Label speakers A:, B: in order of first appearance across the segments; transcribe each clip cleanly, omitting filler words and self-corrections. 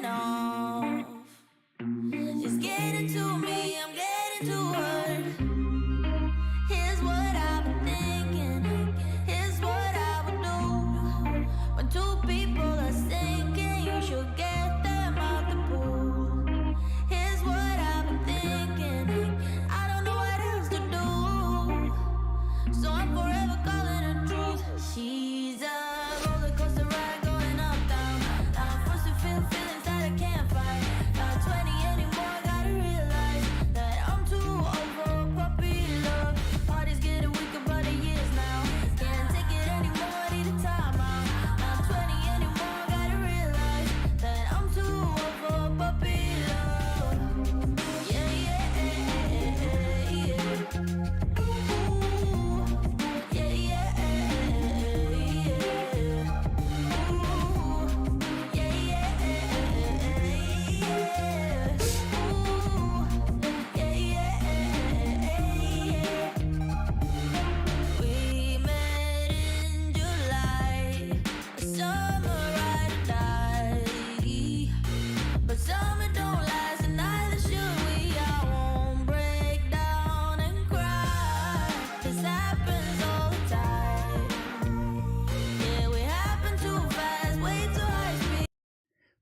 A: going off. She's getting to me, I'm getting to her. Here's what I've been thinking. Here's what I would do. When two people are sinking, you should get them out the pool. Here's what I've been thinking. I don't know what else to do, so I'm forever calling her truth. She's a roller coaster ride going up, down. I'm forced to feel feelings that I can't fight. Not 20 anymore, gotta realize that I'm too old for puppy love. Party's getting weaker by the years now. Can't take it anymore, need a time out. Not 20 anymore, gotta realize that I'm too old for puppy love. Yeah, yeah, yeah, yeah. Ooh, yeah, yeah, yeah. Ooh, yeah, yeah, yeah. Ooh, yeah, yeah. We met in July, a summer ride or die. But summer don't last, and neither should we. I won't break down and cry. This happens all the time. Yeah, we happen too fast, way too high speed.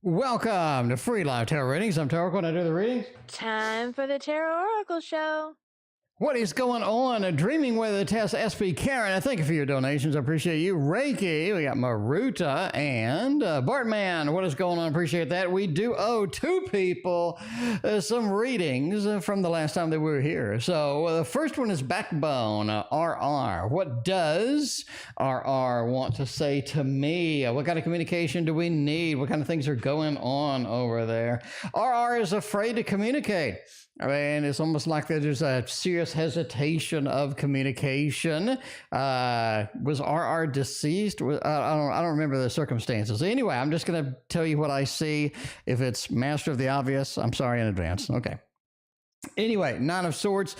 B: Welcome to Free Live Tarot Readings. I'm TarotOracle and I do the readings.
C: Time for the TarotOracle show.
B: What is going on? Dreaming with a Tess, SP Karen. I thank you for your donations. I appreciate you. Reiki. We got Maruta and Bartman. What is going on? Appreciate that. We do owe two people some readings from the last time that we were here. So the first one is Backbone, RR. What does RR want to say to me? What kind of communication do we need? What kind of things are going on over there? RR is afraid to communicate. I mean, it's almost like there's a serious hesitation of communication. Was RR deceased? I don't remember the circumstances. Anyway, I'm just going to tell you what I see. If it's master of the obvious, I'm sorry in advance. Okay. Anyway, Nine of Swords,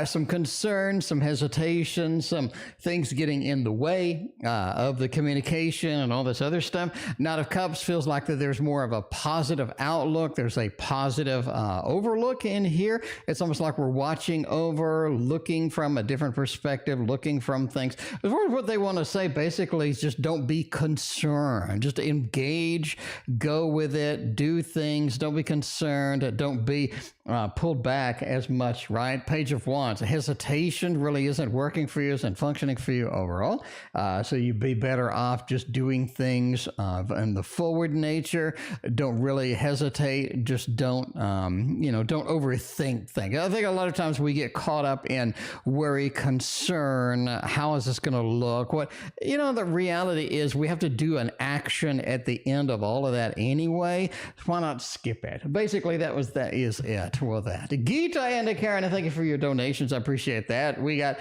B: some concern, some hesitation, some things getting in the way of the communication and all this other stuff. Knight of Cups feels like that there's more of a positive outlook. There's a positive overlook in here. It's almost like we're watching over, looking from a different perspective, looking from things. As far as what they want to say, basically, is just don't be concerned. Just engage, go with it, do things. Don't be concerned. Don't be pulled back as much, right? Page of Wands. Hesitation really isn't working for you, isn't functioning for you overall. So you'd be better off just doing things in the forward nature. Don't really hesitate. Just don't, don't overthink things. I think a lot of times we get caught up in worry, concern. How is this going to look? The reality is we have to do an action at the end of all of that anyway. Why not skip it? Basically, that is it for that. Gita and Karen, thank you for your donations. I appreciate that. We got,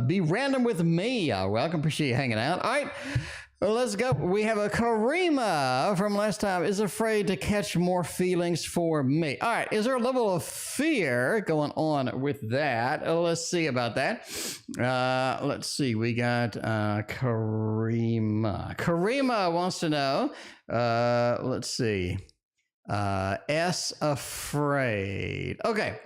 B: Be Random With Me. Welcome. Appreciate you hanging out. All right. Well, let's go. We have a Karima from last time is afraid to catch more feelings for me. All right. Is there a level of fear going on with that? Let's see about that. Let's see. We got Karima. Karima wants to know. Let's see. S afraid. Okay.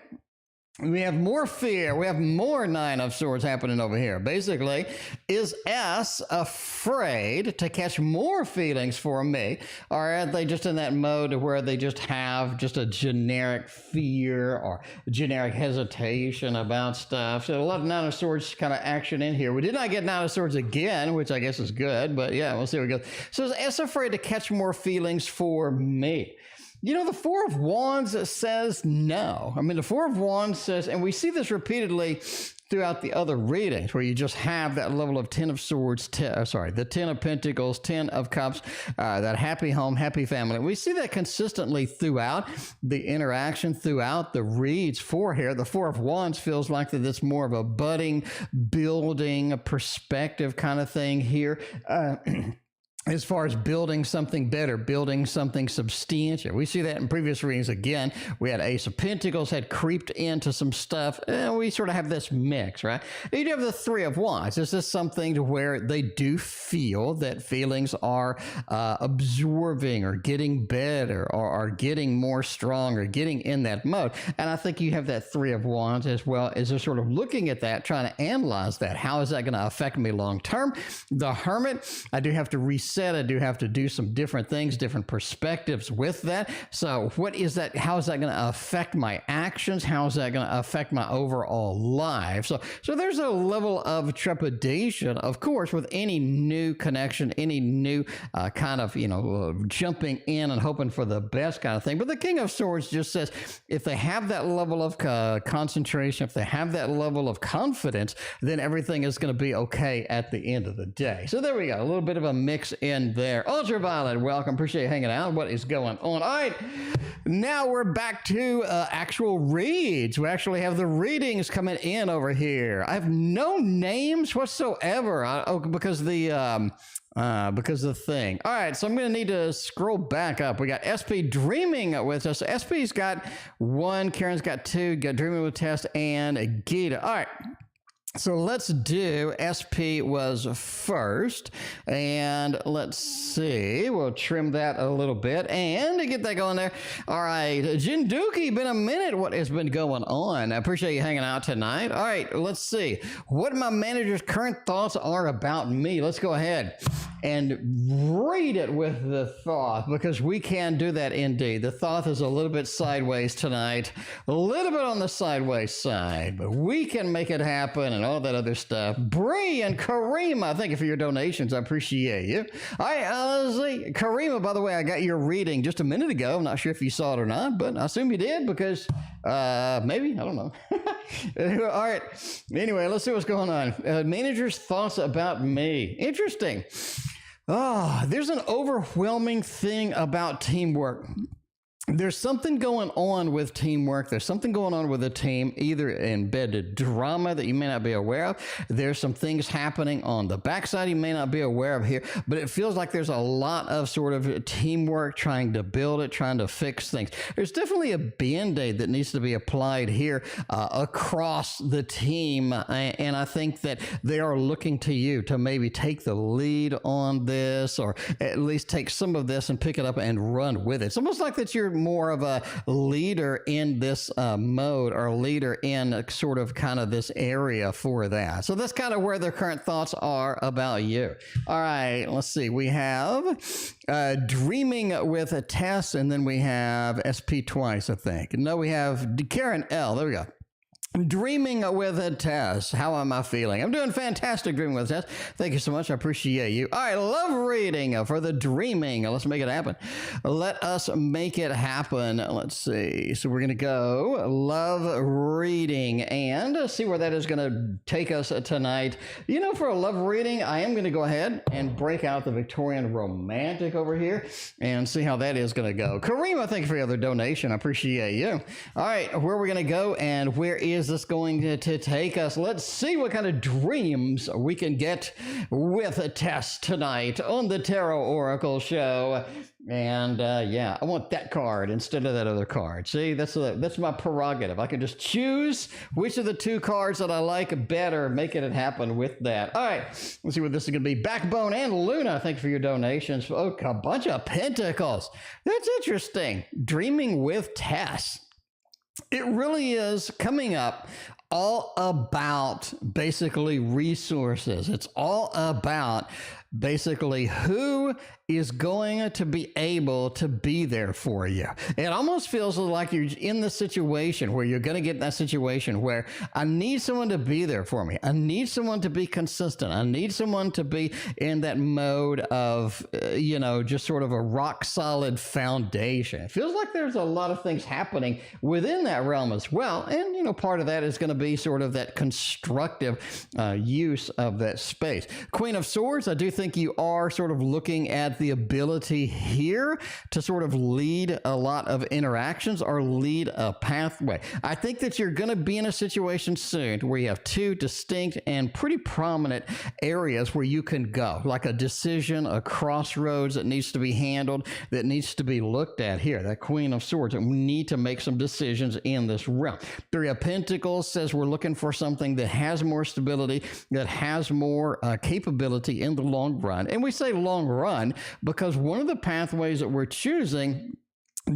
B: We have more fear. We have more Nine of Swords happening over here. Basically, is S afraid to catch more feelings for me? Or are they just in that mode where they just have just a generic fear or generic hesitation about stuff? So a lot of Nine of Swords kind of action in here. We did not get Nine of Swords again, which I guess is good. But yeah, we'll see where it goes. So is S afraid to catch more feelings for me? The Four of Wands says no. I mean, the Four of Wands says, and we see this repeatedly throughout the other readings, where you just have that level of Ten of Swords, the Ten of Pentacles, Ten of Cups, that happy home, happy family. We see that consistently throughout the interaction, throughout the reads for here. The Four of Wands feels like that it's more of a budding, building, a perspective kind of thing here. as far as building something better, building something substantial. We see that in previous readings again. We had Ace of Pentacles had creeped into some stuff, and we sort of have this mix, right? You do have the Three of Wands. This is something to where they do feel that feelings are absorbing or getting better or are getting more strong or getting in that mode. And I think you have that Three of Wands as well as they're sort of looking at that, trying to analyze that. How is that going to affect me long term? The Hermit, I do have to reset. I do have to do some different things, different perspectives with that. So what is that? How is that going to affect my actions? How is that going to affect my overall life? So there's a level of trepidation, of course, with any new connection, any new kind of, jumping in and hoping for the best kind of thing. But the King of Swords just says, if they have that level of concentration, if they have that level of confidence, then everything is going to be okay at the end of the day. So there we go. A little bit of a mix in there. Ultraviolet, welcome. Appreciate you hanging out. What is going on? All right. Now we're back to actual reads. We actually have the readings coming in over here. I have no names whatsoever because the thing. All right, so I'm going to need to scroll back up. We got SP Dreaming with us. SP's got 1, Karen's got 2, got Dreaming with Tess, and Gita. All right. So let's do SP was first, and let's see, we'll trim that a little bit and get that going there. All right, jendeukie, been a minute. What has been going on? I appreciate you hanging out tonight. All right, let's see what my manager's current thoughts are about me. Let's go ahead and read it with the thought, because we can do that indeed. The thought is a little bit sideways tonight, a little bit on the sideways side, but we can make it happen and all that other stuff. Bri and Karima, thank you for your donations. I appreciate you. All right, let's see. Karima, by the way, I got your reading just a minute ago. I'm not sure if you saw it or not, but I assume you did because maybe, I don't know. All right. Anyway, let's see what's going on. Manager's thoughts about me. Interesting. There's an overwhelming thing about teamwork. There's something going on with teamwork. There's something going on with the team, either embedded drama that you may not be aware of. There's some things happening on the backside you may not be aware of here, but it feels like there's a lot of sort of teamwork trying to build it, trying to fix things. There's definitely a Band-Aid that needs to be applied here across the team, and I think that they are looking to you to maybe take the lead on this, or at least take some of this and pick it up and run with it. It's almost like that you're more of a leader in this mode, or a leader in sort of kind of this area for that. So that's kind of where their current thoughts are about you. All right, let's see. We have Dreaming with a Tess, and then we have SP twice, I think. No, we have Karen L. There we go. Dreaming with a Tess. How am I feeling? I'm doing fantastic, Dreaming with a Tess. Thank you so much. I appreciate you. All right, love reading for the dreaming. Let's make it happen. Let us make it happen. Let's see. So we're going to go love reading and see where that is going to take us tonight. You know, for a love reading, I am going to go ahead and break out the Victorian Romantic over here and see how that is going to go. Karima, thank you for your other donation. I appreciate you. All right, where are we going to go, and where is this going to take us? Let's see what kind of dreams we can get with a Tess tonight on the Tarot Oracle Show. And yeah, I want that card instead of that other card. See, that's my prerogative. I can just choose which of the two cards that I like better, making it happen with that. All right, let's see what this is going to be. Backbone and Luna, thank you for your donations. Oh, a bunch of pentacles. That's interesting. Dreaming with Tess. It really is coming up all about basically resources. It's all about basically who is going to be able to be there for you. It almost feels like you're in the situation where you're going to get in that situation where I need someone to be there for me. I need someone to be consistent. I need someone to be in that mode of, just sort of a rock solid foundation. It feels like there's a lot of things happening within that realm as well. And, part of that is going to be sort of that constructive use of that space. Queen of Swords, I do think think you are sort of looking at the ability here to sort of lead a lot of interactions or lead a pathway. I think that you're going to be in a situation soon where you have two distinct and pretty prominent areas where you can go, like a decision, a crossroads that needs to be handled, that needs to be looked at here, that Queen of Swords, and we need to make some decisions in this realm. Three of Pentacles says we're looking for something that has more stability, that has more capability in the long run. And we say long run because one of the pathways that we're choosing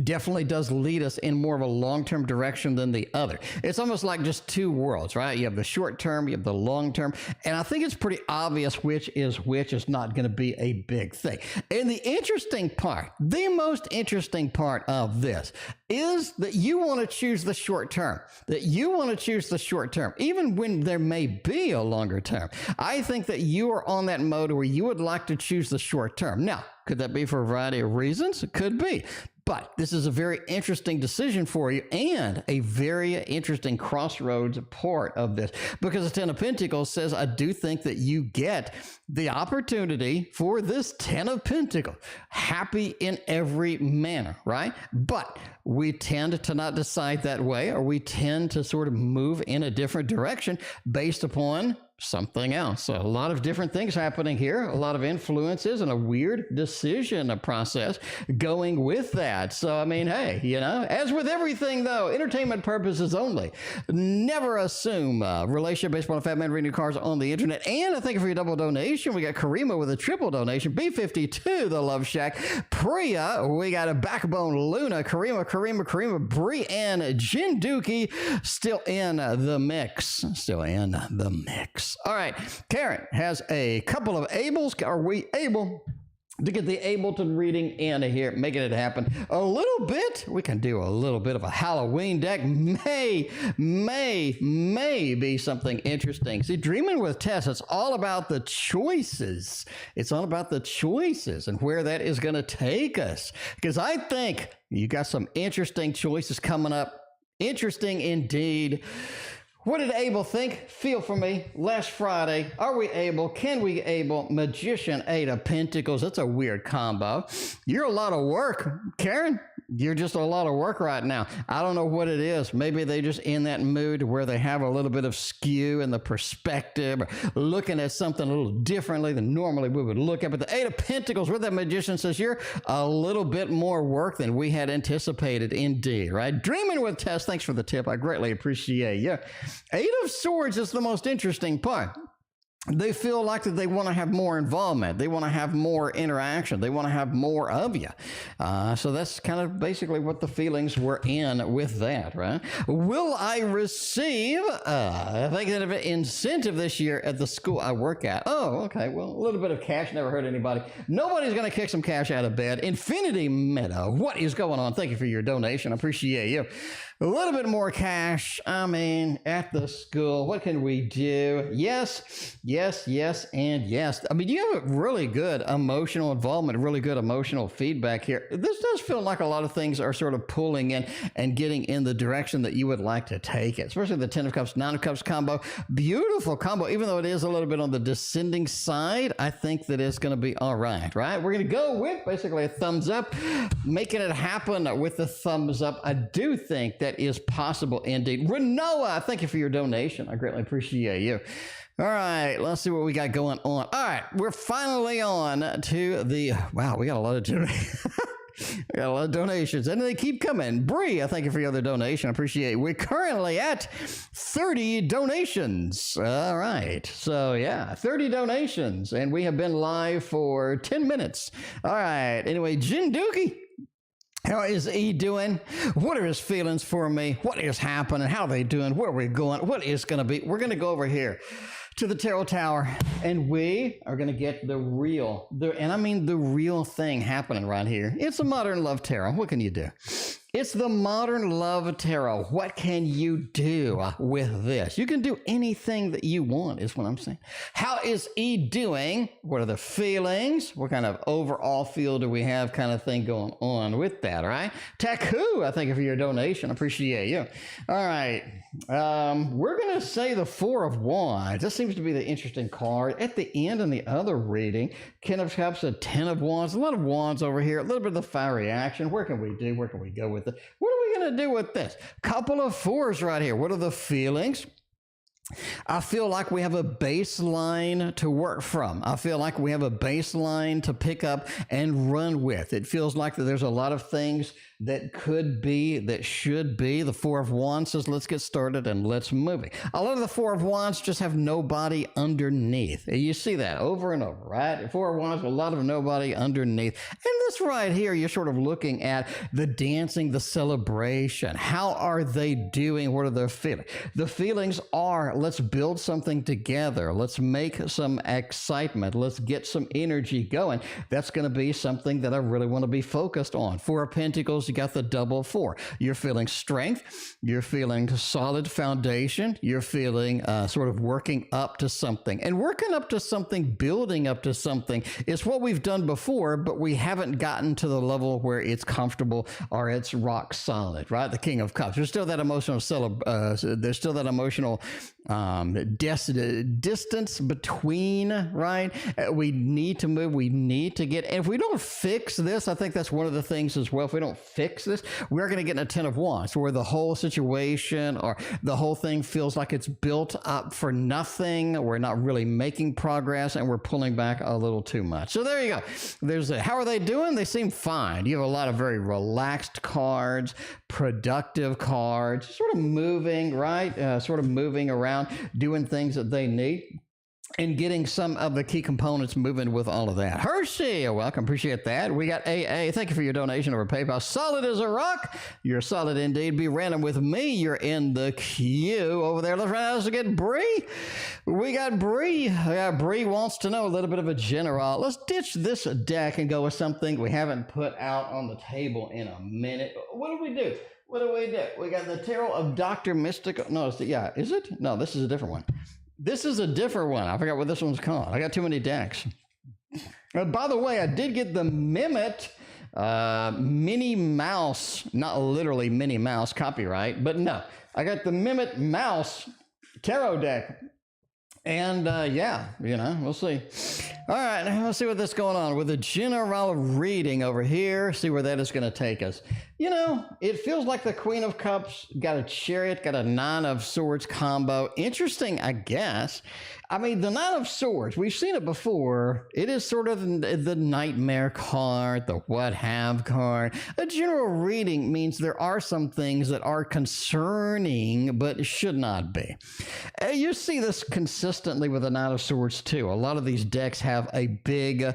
B: definitely does lead us in more of a long-term direction than the other. It's almost like just two worlds, right? You have the short term, you have the long term, and I think it's pretty obvious which is not going to be a big thing. And the interesting part, the most interesting part of this is that you want to choose the short term, even when there may be a longer term. I think that you are on that mode where you would like to choose the short term. Now, could that be for a variety of reasons? It could be. But this is a very interesting decision for you and a very interesting crossroads part of this, because the Ten of Pentacles says, I do think that you get the opportunity for this Ten of Pentacles, happy in every manner, right? But we tend to not decide that way, or we tend to sort of move in a different direction based upon something else. So a lot of different things happening here, a lot of influences and a weird decision process going with that. So, I mean, hey, you know, as with everything though, entertainment purposes only. Never assume relationship based on a fat man reading cards on the internet. And I thank you for your double donation. We got Karima with a triple donation. B52, the Love Shack. Priya, we got a Backbone Luna. Karima, Bri and jendeukie still in the mix. All right, Karen has a couple of ables. Are we able to get the Ableton reading in here, making it happen a little bit? We can do a little bit of a Halloween deck. May be something interesting. See, Dreaming with Tess, it's all about the choices. It's all about the choices and where that is going to take us. Because I think you got some interesting choices coming up. Interesting indeed. What did Abel think? Feel for me. Last Friday, are we able? Can we able? Magician, Eight of Pentacles. That's a weird combo. You're a lot of work, Karen. You're just a lot of work right now. I don't know what it is. Maybe they just in that mood where they have a little bit of skew in the perspective, or looking at something a little differently than normally we would look at. But the Eight of Pentacles, where that Magician says you're a little bit more work than we had anticipated indeed, right? Dreaming with Tess, thanks for the tip. I greatly appreciate you. Eight of Swords is the most interesting part. They feel like that they want to have more involvement. They want to have more interaction. They want to have more of you. So that's kind of basically what the feelings were in with that, right? Will I receive I think that of an incentive this year at the school I work at? Oh, okay. Well, a little bit of cash never hurt anybody. Nobody's going to kick some cash out of bed. Infinity Metta, what is going on? Thank you for your donation. I appreciate you. A little bit more cash, I mean, at the school. What can we do? Yes, and yes. I mean, you have a really good emotional involvement, really good emotional feedback here. This does feel like a lot of things are sort of pulling in and getting in the direction that you would like to take it, especially the Ten of Cups, Nine of Cups combo. Beautiful combo. Even though it is a little bit on the descending side, I think that it's going to be all right, right? We're going to go with basically a thumbs up, making it happen with the thumbs up. I do think that is possible indeed. Rinoa, thank you for your donation. I greatly appreciate you. All right, let's see what we got going on. All right, we're finally on to the, wow, we got a lot of donations, and they keep coming. Bri, I thank you for your other donation. I appreciate it. We're currently at 30 donations. All right, so yeah, 30 donations, and we have been live for 10 minutes. All right, anyway, jendeukie. How is he doing? What are his feelings for me? What is happening? How are they doing? Where are we going? What is going to be? We're going to go over here to the Tarot Tower, and we are going to get the real thing happening right here. It's a modern love tarot. What can you do? It's the modern love tarot. What can you do with this? You can do anything that you want, is what I'm saying. How is he doing? What are the feelings? What kind of overall feel do we have kind of thing going on? on with that, all right? Taku, I thank you for your donation. Appreciate you. All right. We're going to say the Four of Wands. This seems to be the interesting card. At the end in the other reading, King of Cups, a Ten of Wands, a lot of wands over here, a little bit of the fiery action. Where can we do? Where can we go with it? What are we going to do with this? Couple of fours right here. What are the feelings? I feel like we have a baseline to work from. I feel like we have a baseline to pick up and run with. It feels like that there's a lot of things that could be, that should be. The Four of Wands says, let's get started and let's move it. A lot of the Four of Wands just have nobody underneath. You see that over and over, right? Four of Wands, a lot of nobody underneath. And this right here, you're sort of looking at the dancing, the celebration. How are they doing? What are their feelings? The feelings are, let's build something together. Let's make some excitement. Let's get some energy going. That's going to be something that I really want to be focused on. Four of Pentacles, you got the double four. You're feeling strength. You're feeling solid foundation. You're feeling sort of working up to something. And working up to something, building up to something is what we've done before, but we haven't gotten to the level where it's comfortable or it's rock solid, right? The King of Cups. There's still that emotional there's still that emotional distance between, right? We need to move. We need to get, and if we don't fix this, I think that's one of the things as well. If we don't fix this, we're going to get in a Ten of Wands where the whole situation or the whole thing feels like it's built up for nothing. We're not really making progress and we're pulling back a little too much. So there you go. There's a, how are they doing? They seem fine. You have a lot of very relaxed cards, productive cards, sort of moving, right? Sort of moving around, doing things that they need, and getting some of the key components moving with all of that. Hershey, welcome. Appreciate that. We got AA. Thank you for your donation over PayPal. Solid as a rock. You're solid indeed. Be random with me. You're in the queue over there. Let's round to get Bri. We got Bri. Bri wants to know a little bit of a general. Let's ditch this deck and go with something we haven't put out on the table in a minute. What do we do? What do we do? We got the Tarot of Dr. Mystical. No, it's the, yeah, is it? No, this is a different one. This is a different one. I forgot what this one's called. I got too many decks. By the way, I did get the Mehmet Minnie Mouse, not literally Minnie Mouse copyright, but no. I got the Mehmet Mouse tarot deck. And yeah, you know, we'll see. All right, let's see what that's going on with the general reading over here. See where that is going to take us. You know, it feels like the Queen of Cups got a Chariot, got a Nine of Swords combo. Interesting, I guess. I mean, the Nine of Swords, we've seen it before. It is sort of the nightmare card, the what have card. A general reading means there are some things that are concerning, but should not be. You see this consistently with the Nine of Swords, too. A lot of these decks have a big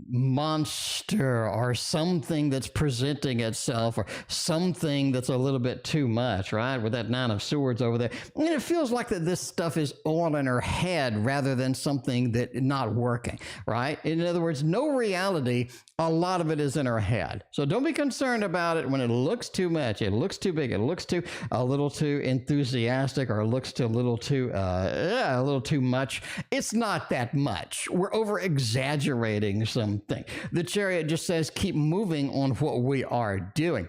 B: monster or something that's presenting itself or something that's a little bit too much, right? With that Nine of Swords over there. And it feels like that this stuff is all in her head rather than something that not working, right? In other words, no reality. A lot of it is in her head. So don't be concerned about it when it looks too much. It looks too big. It looks too a little too enthusiastic, or it looks too a little too much. It's not that much. We're over exaggerating something. The Chariot just says keep moving on what we are doing.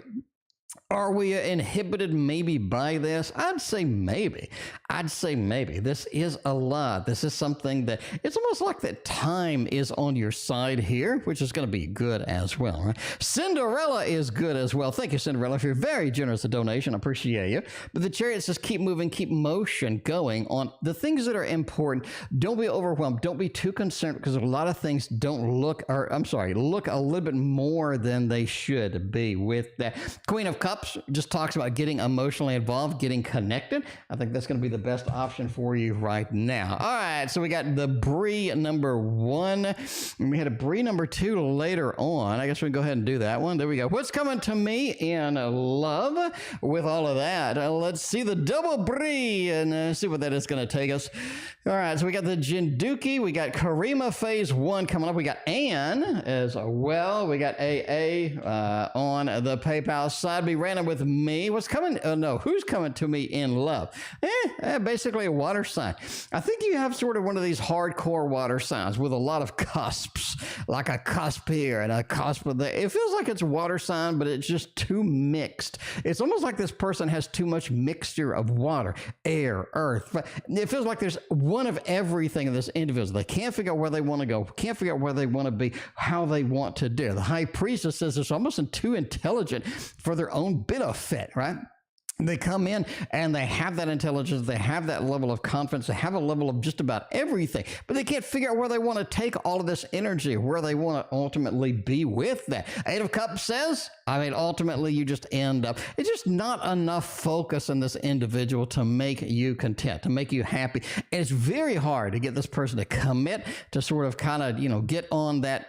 B: Are we inhibited maybe by this? I'd say maybe. I'd say maybe. This is a lot. This is something that it's almost like that time is on your side here, which is going to be good as well, right? Cinderella is good as well. Thank you, Cinderella, for your very generous donation. I appreciate you. But the Chariot says keep moving, keep motion going on the things that are important. Don't be overwhelmed. Don't be too concerned because a lot of things don't look, or I'm sorry, look a little bit more than they should be with that. Queen of Cups just talks about getting emotionally involved, getting connected. I think that's going to be the best option for you right now. All right, so we got the Bri number 1, and we had a Bri number 2 later on. I guess we can go ahead and do that one. There we go. What's coming to me in love with all of that? Let's see the double Bri and see what that is going to take us. All right, so we got the jendeukie. We got Karima phase 1 coming up. We got Anne as well. We got AA on the PayPal side. Be random with me. What's coming? No, who's coming to me in love? Basically a water sign. I think you have sort of one of these hardcore water signs with a lot of cusps, like a cusp here and a cusp there. It feels like it's a water sign, but it's just too mixed. It's almost like this person has too much mixture of water, air, earth. It feels like there's one of everything in this individual. They can't figure out where they want to go, can't figure out where they want to be, how they want to do. The high priestess says it's almost too intelligent for their own benefit, right? They come in and they have that intelligence, they have that level of confidence, they have a level of just about everything, but they can't figure out where they want to take all of this energy, where they want to ultimately be with that. Eight of Cups says, ultimately you just end up, it's just not enough focus in this individual to make you content, to make you happy. And it's very hard to get this person to commit, to sort of kind of, get on that,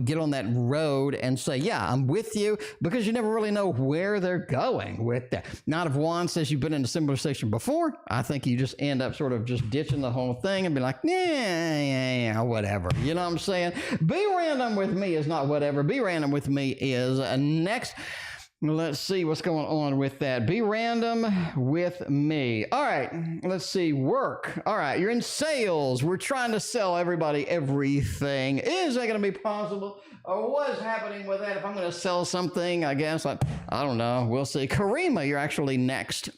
B: get on that road and say, yeah, I'm with you, because you never really know where they're going with that. Knight of Wands says you've been in a similar situation before. I think you just end up sort of just ditching the whole thing and be like, yeah, whatever. You know what I'm saying? Be random with me is not whatever. Be random with me is next. Let's see what's going on with that. Be random with me. All right, let's see. Work. All right, you're in sales. We're trying to sell everybody everything. Is that going to be possible? Or what's happening with that? If I'm going to sell something, I guess, I don't know. We'll see. Karima, you're actually next.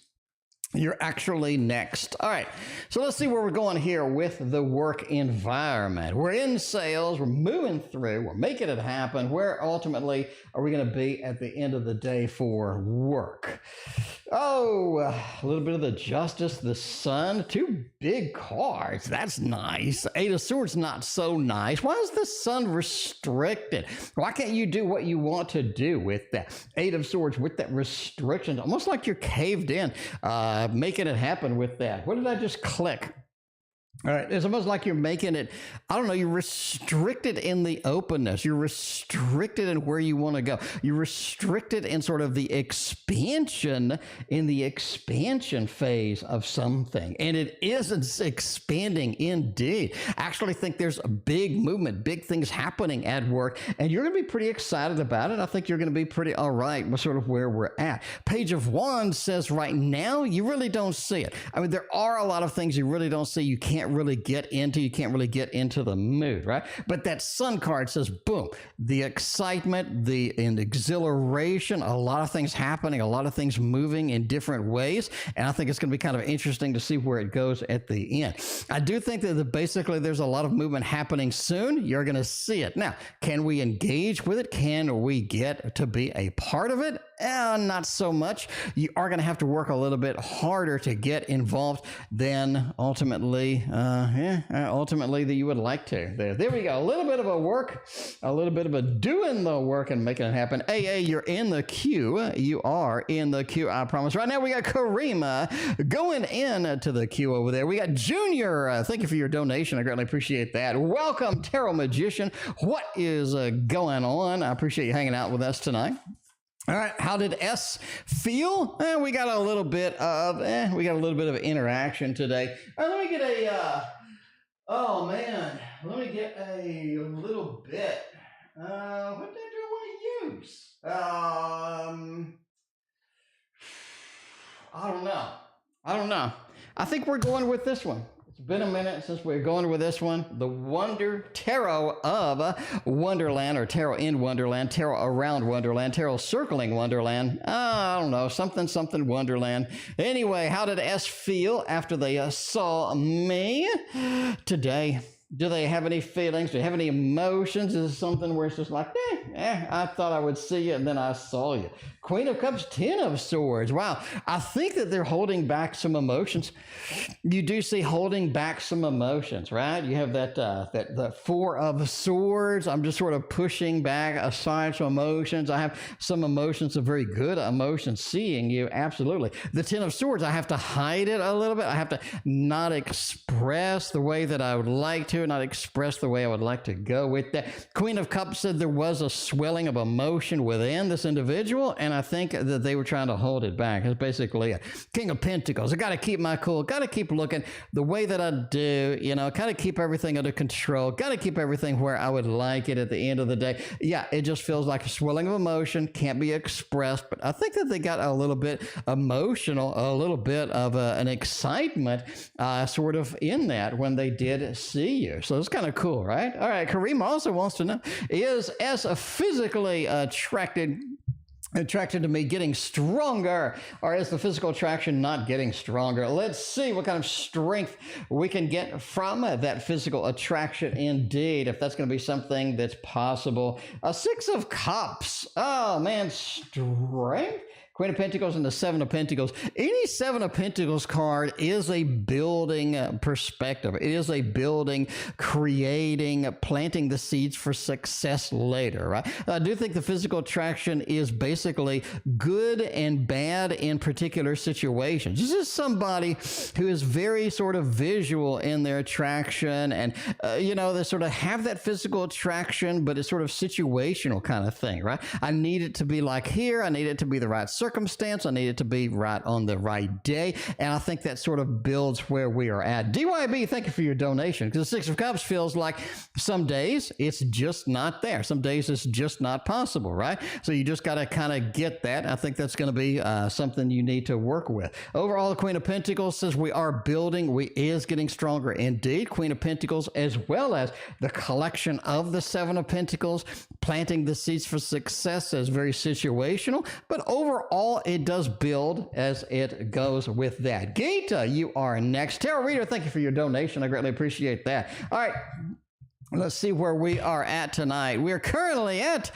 B: You're actually next. All right, so let's see where we're going here with the work environment. We're in sales, we're moving through, we're making it happen. Where ultimately are we going to be at the end of the day for work? Oh, a little bit of the Justice, the Sun, two big cards. That's nice. Eight of Swords, not so nice. Why is the Sun restricted? Why can't you do what you want to do with that? Eight of Swords with that restriction, almost like you're caved in, making it happen with that. What did I just click? All right, it's almost like you're making it, I don't know, you're restricted in the openness. You're restricted in where you want to go. You're restricted in sort of the expansion, phase of something. And it isn't expanding indeed. I actually think there's a big movement, big things happening at work, and you're going to be pretty excited about it. I think you're going to be pretty all right with sort of where we're at. Page of Wands says right now, you really don't see it. There are a lot of things you really don't see. You can't really get into, the mood, right? But that Sun card says, boom, the excitement, the exhilaration, a lot of things happening, a lot of things moving in different ways. And I think it's going to be kind of interesting to see where it goes at the end. I do think that basically there's a lot of movement happening soon. You're going to see it. Now, can we engage with it? Can we get to be a part of it? Not so much. You are going to have to work a little bit harder to get involved than ultimately that you would like to. There we go. A little bit of a work, a little bit of a doing the work and making it happen. AA, you're in the queue. You are in the queue, I promise. Right now we got Karima going in to the queue over there. We got Junior. Thank you for your donation. I greatly appreciate that. Welcome, Tarot Magician. What is going on? I appreciate you hanging out with us tonight. All right, how did S feel? We got a little bit of interaction today. Let me get a little bit. What do I want to use? I don't know. I think we're going with this one. It's been a minute since we're going with this one. The Wonder Tarot of Wonderland, or Tarot in Wonderland, Tarot around Wonderland, Tarot circling Wonderland. I don't know, something Wonderland. Anyway, how did S feel after they saw me today? Do they have any feelings? Do they have any emotions? Is it something where it's just like, I thought I would see you and then I saw you? Queen of Cups, 10 of Swords. Wow. I think that they're holding back some emotions. You do see holding back some emotions, right? You have that 4 of Swords. I'm just sort of pushing back aside some emotions. I have some emotions, some very good emotions, seeing you. Absolutely. The 10 of Swords, I have to hide it a little bit. I have to not express the way that I would like to. to, not expressed the way I would like to go with that. Queen of Cups said there was a swelling of emotion within this individual, and I think that they were trying to hold it back. It's basically a King of Pentacles. I got to keep my cool, got to keep looking the way that I do, you know, kind of keep everything under control, got to keep everything where I would like it at the end of the day. Yeah, it just feels like a swelling of emotion, can't be expressed, but I think that they got a little bit emotional, a little bit of an excitement sort of in that when they did see you. So it's kind of cool, right? All right, Karima also wants to know, is as physically attracted to me getting stronger, or is the physical attraction not getting stronger? Let's see what kind of strength we can get from that physical attraction indeed, if that's going to be something that's possible. A Six of Cups. Oh man, strength? Queen of Pentacles and the Seven of Pentacles. Any Seven of Pentacles card is a building perspective. It is a building, creating, planting the seeds for success later, right? I do think the physical attraction is basically good and bad in particular situations. This is somebody who is very sort of visual in their attraction, and, you know, they sort of have that physical attraction, but it's sort of situational kind of thing, right? I need it to be like here. I need it to be the right circumstance. I need it to be right on the right day. And I think that sort of builds where we are at. DYB, thank you for your donation, because the Six of Cups feels like some days it's just not there. Some days it's just not possible, right? So you just got to kind of get that. I think that's going to be something you need to work with. Overall, the Queen of Pentacles says we are building. We is getting stronger indeed. Queen of Pentacles, as well as the collection of the Seven of Pentacles, planting the seeds for success, is very situational. But overall, it does build as it goes with that. Gita, you are next. Tarot Reader, thank you for your donation. I greatly appreciate that. All right. Let's see where we are at tonight. We're currently at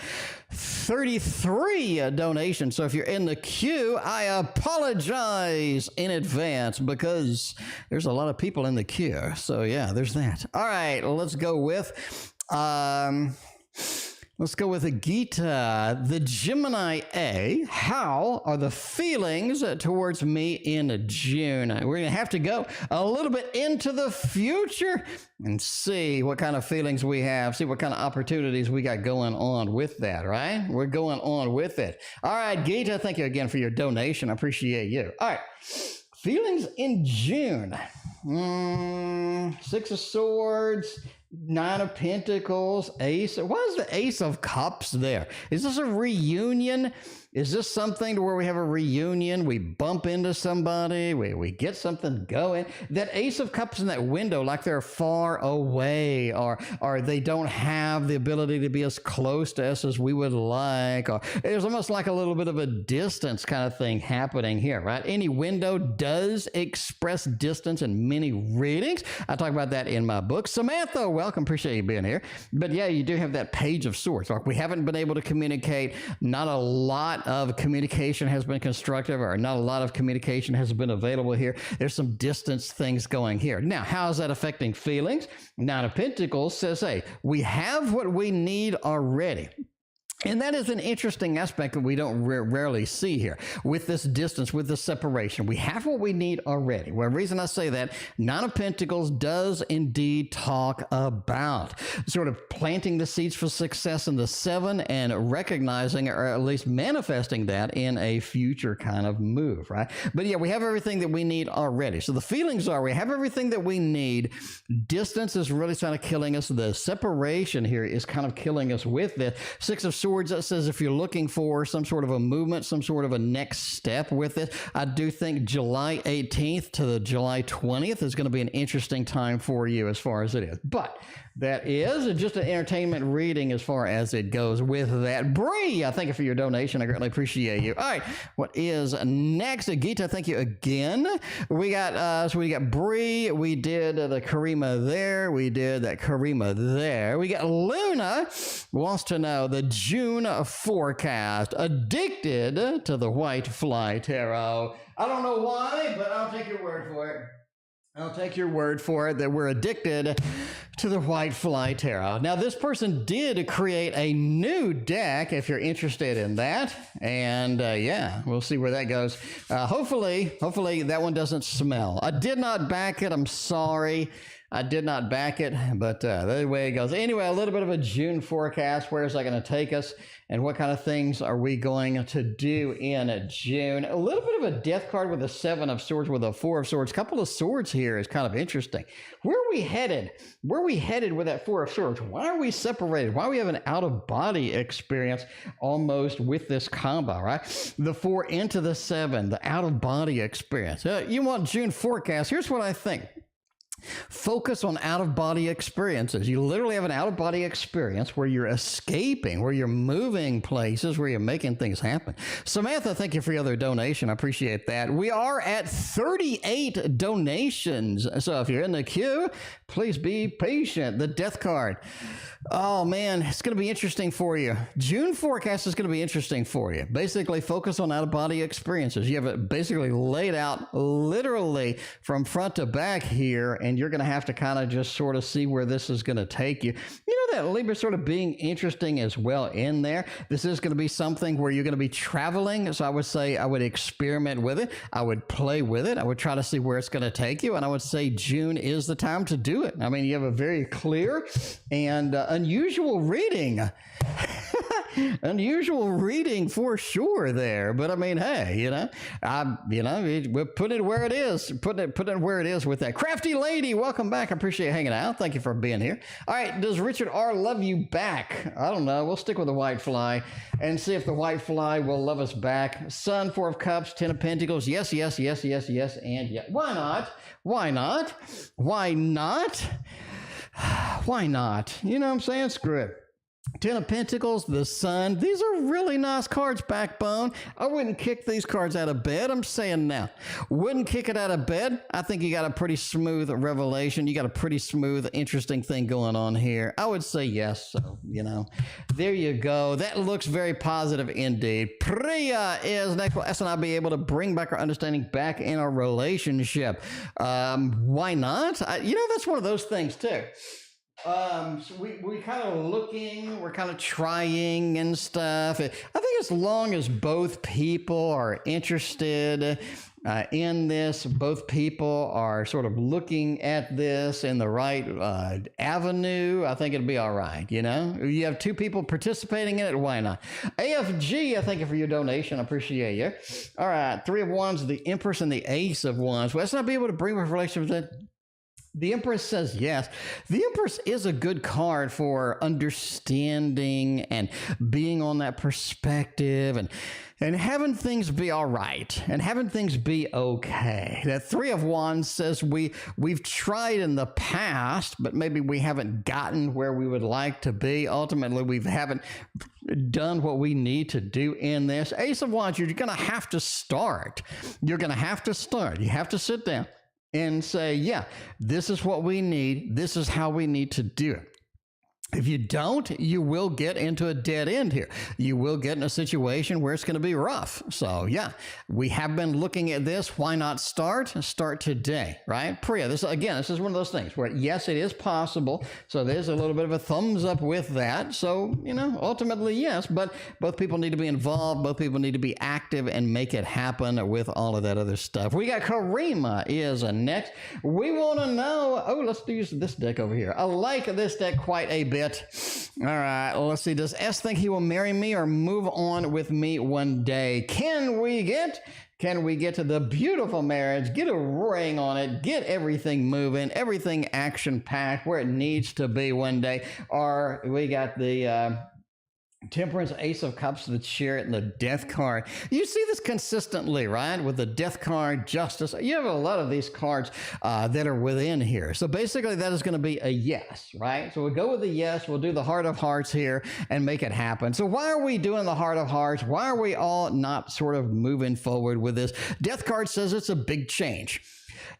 B: 33 donations. So if you're in the queue, I apologize in advance because there's a lot of people in the queue. So yeah, there's that. All right, let's go with the Gita, the Gemini A. How are the feelings towards me in June? We're going to have to go a little bit into the future and see what kind of feelings we have, see what kind of opportunities we got going on with that, right? We're going on with it. All right, Gita, thank you again for your donation. I appreciate you. All right, feelings in June. Six of Swords, Nine of Pentacles, Ace. Why is the Ace of Cups there? Is this a reunion? Is this something to where we have a reunion? We bump into somebody, we get something going. That Ace of Cups in that window, like they're far away, or they don't have the ability to be as close to us as we would like, or there's almost like a little bit of a distance kind of thing happening here, right? Any window does express distance in many readings. I talk about that in my book. Samantha, welcome. Appreciate you being here. But yeah, you do have that Page of Swords. Like we haven't been able to communicate. Not a lot of communication has been constructive, or not a lot of communication has been available here. There's some distance things going here. Now, how is that affecting feelings? Nine of Pentacles says, hey, we have what we need already. And that is an interesting aspect that we don't rarely see here with this distance, with this separation. We have what we need already. Well, the reason I say that, Nine of Pentacles does indeed talk about sort of planting the seeds for success in the Seven and recognizing, or at least manifesting that in a future kind of move, right? But yeah, we have everything that we need already. So the feelings are, we have everything that we need. Distance is really kind of killing us. The separation here is kind of killing us with it. Six of Swords, that says if you're looking for some sort of a movement, some sort of a next step with it, I do think July 18th to the July 20th is going to be an interesting time for you as far as it is. But that is just an entertainment reading as far as it goes with that. Bri, thank you for your donation. I greatly appreciate you. All right, what is next? Gita, thank you again. We got so we got Bri. We did the Karima there. We did that Karima there. We got Luna wants to know the June forecast. Addicted to the White Fly Tarot. I don't know why, but I'll take your word for it. I'll take your word for it that we're addicted to the White Fly Tarot. Now, this person did create a new deck, if you're interested in that. And yeah, we'll see where that goes. Hopefully that one doesn't smell. I did not back it. I'm sorry. I did not back it, but the way it goes. Anyway, a little bit of a June forecast. Where is that going to take us? And what kind of things are we going to do in June? A little bit of a death card with a 7 of swords with a 4 of swords. Couple of swords here is kind of interesting. Where are we headed? Where are we headed with that 4 of swords? Why are we separated? Why do we have an out-of-body experience almost with this combo, right? The 4 into the 7, the out-of-body experience. You want June forecast. Here's what I think. Focus on out-of-body experiences. You literally have an out-of-body experience where you're escaping, where you're moving places, where you're making things happen. Samantha, thank you for your other donation. I appreciate that. We are at 38 donations. So if you're in the queue, please be patient. The death card. Oh, man, it's going to be interesting for you. June forecast is going to be interesting for you. Basically, focus on out-of-body experiences. You have it basically laid out literally from front to back here, and you're going to have to kind of just sort of see where this is going to take you. You know, that Libra sort of being interesting as well in there. This is going to be something where you're going to be traveling. So I would say I would experiment with it. I would play with it. I would try to see where it's going to take you. And I would say June is the time to do it. I mean, you have a very clear and unusual reading. Unusual reading for sure there, but I mean, hey, we're putting it where it is, putting it where it is with that. Crafty lady, welcome back. I appreciate you hanging out. Thank you for being here. All right, does Richard R love you back? I don't know. We'll stick with the white fly and see if the white fly will love us back. Sun, 4 of cups, 10 of pentacles. Yes, yes, yes, yes, yes, and yes. Why not? Why not? Why not? Why not? You know what I'm saying? Screw it. 10 of Pentacles, the Sun. These are really nice cards, Backbone. I wouldn't kick these cards out of bed. I'm saying now. Wouldn't kick it out of bed. I think you got a pretty smooth revelation. You got a pretty smooth, interesting thing going on here. I would say yes. So, there you go. That looks very positive indeed. Priya is next. Will S and I be able to bring back our understanding back in our relationship? Why not? That's one of those things too. So we kind of looking, we're kind of trying and stuff. I think as long as both people are interested in this, both people are sort of looking at this in the right avenue, I think it'll be all right. You have 2 people participating in it. Why not? AFG, I thank you for your donation. I appreciate you. All right. 3 of Wands, the Empress and the Ace of Wands. Well, let's not be able to bring a relationship with that. The Empress says yes. The Empress is a good card for understanding and being on that perspective and having things be all right and having things be okay. That 3 of Wands says we've tried in the past, but maybe we haven't gotten where we would like to be. Ultimately, we haven't done what we need to do in this. Ace of Wands, you're going to have to start. You're going to have to start. You have to sit down and say, yeah, this is what we need. This is how we need to do it. If you don't, you will get into a dead end here. You will get in a situation where it's going to be rough. So yeah, we have been looking at this. Why not start? Start today, right? Priya, this is one of those things where, yes, it is possible. So there's a little bit of a thumbs up with that. So, ultimately, yes, but both people need to be involved. Both people need to be active and make it happen with all of that other stuff. We got Karima is next. We want to know, let's use this deck over here. I like this deck quite a bit. All right, let's see. Does S think he will marry me or move on with me one day? Can we get to the beautiful marriage, get a ring on it, get everything moving, everything action-packed where it needs to be one day? Or we got the Temperance, Ace of Cups, the Chariot, and the Death card. You see this consistently, right? With the Death card, Justice. You have a lot of these cards that are within here. So basically, that is going to be a yes, right? So we'll go with the yes. We'll do the Heart of Hearts here and make it happen. So why are we doing the Heart of Hearts? Why are we all not sort of moving forward with this? Death card says it's a big change.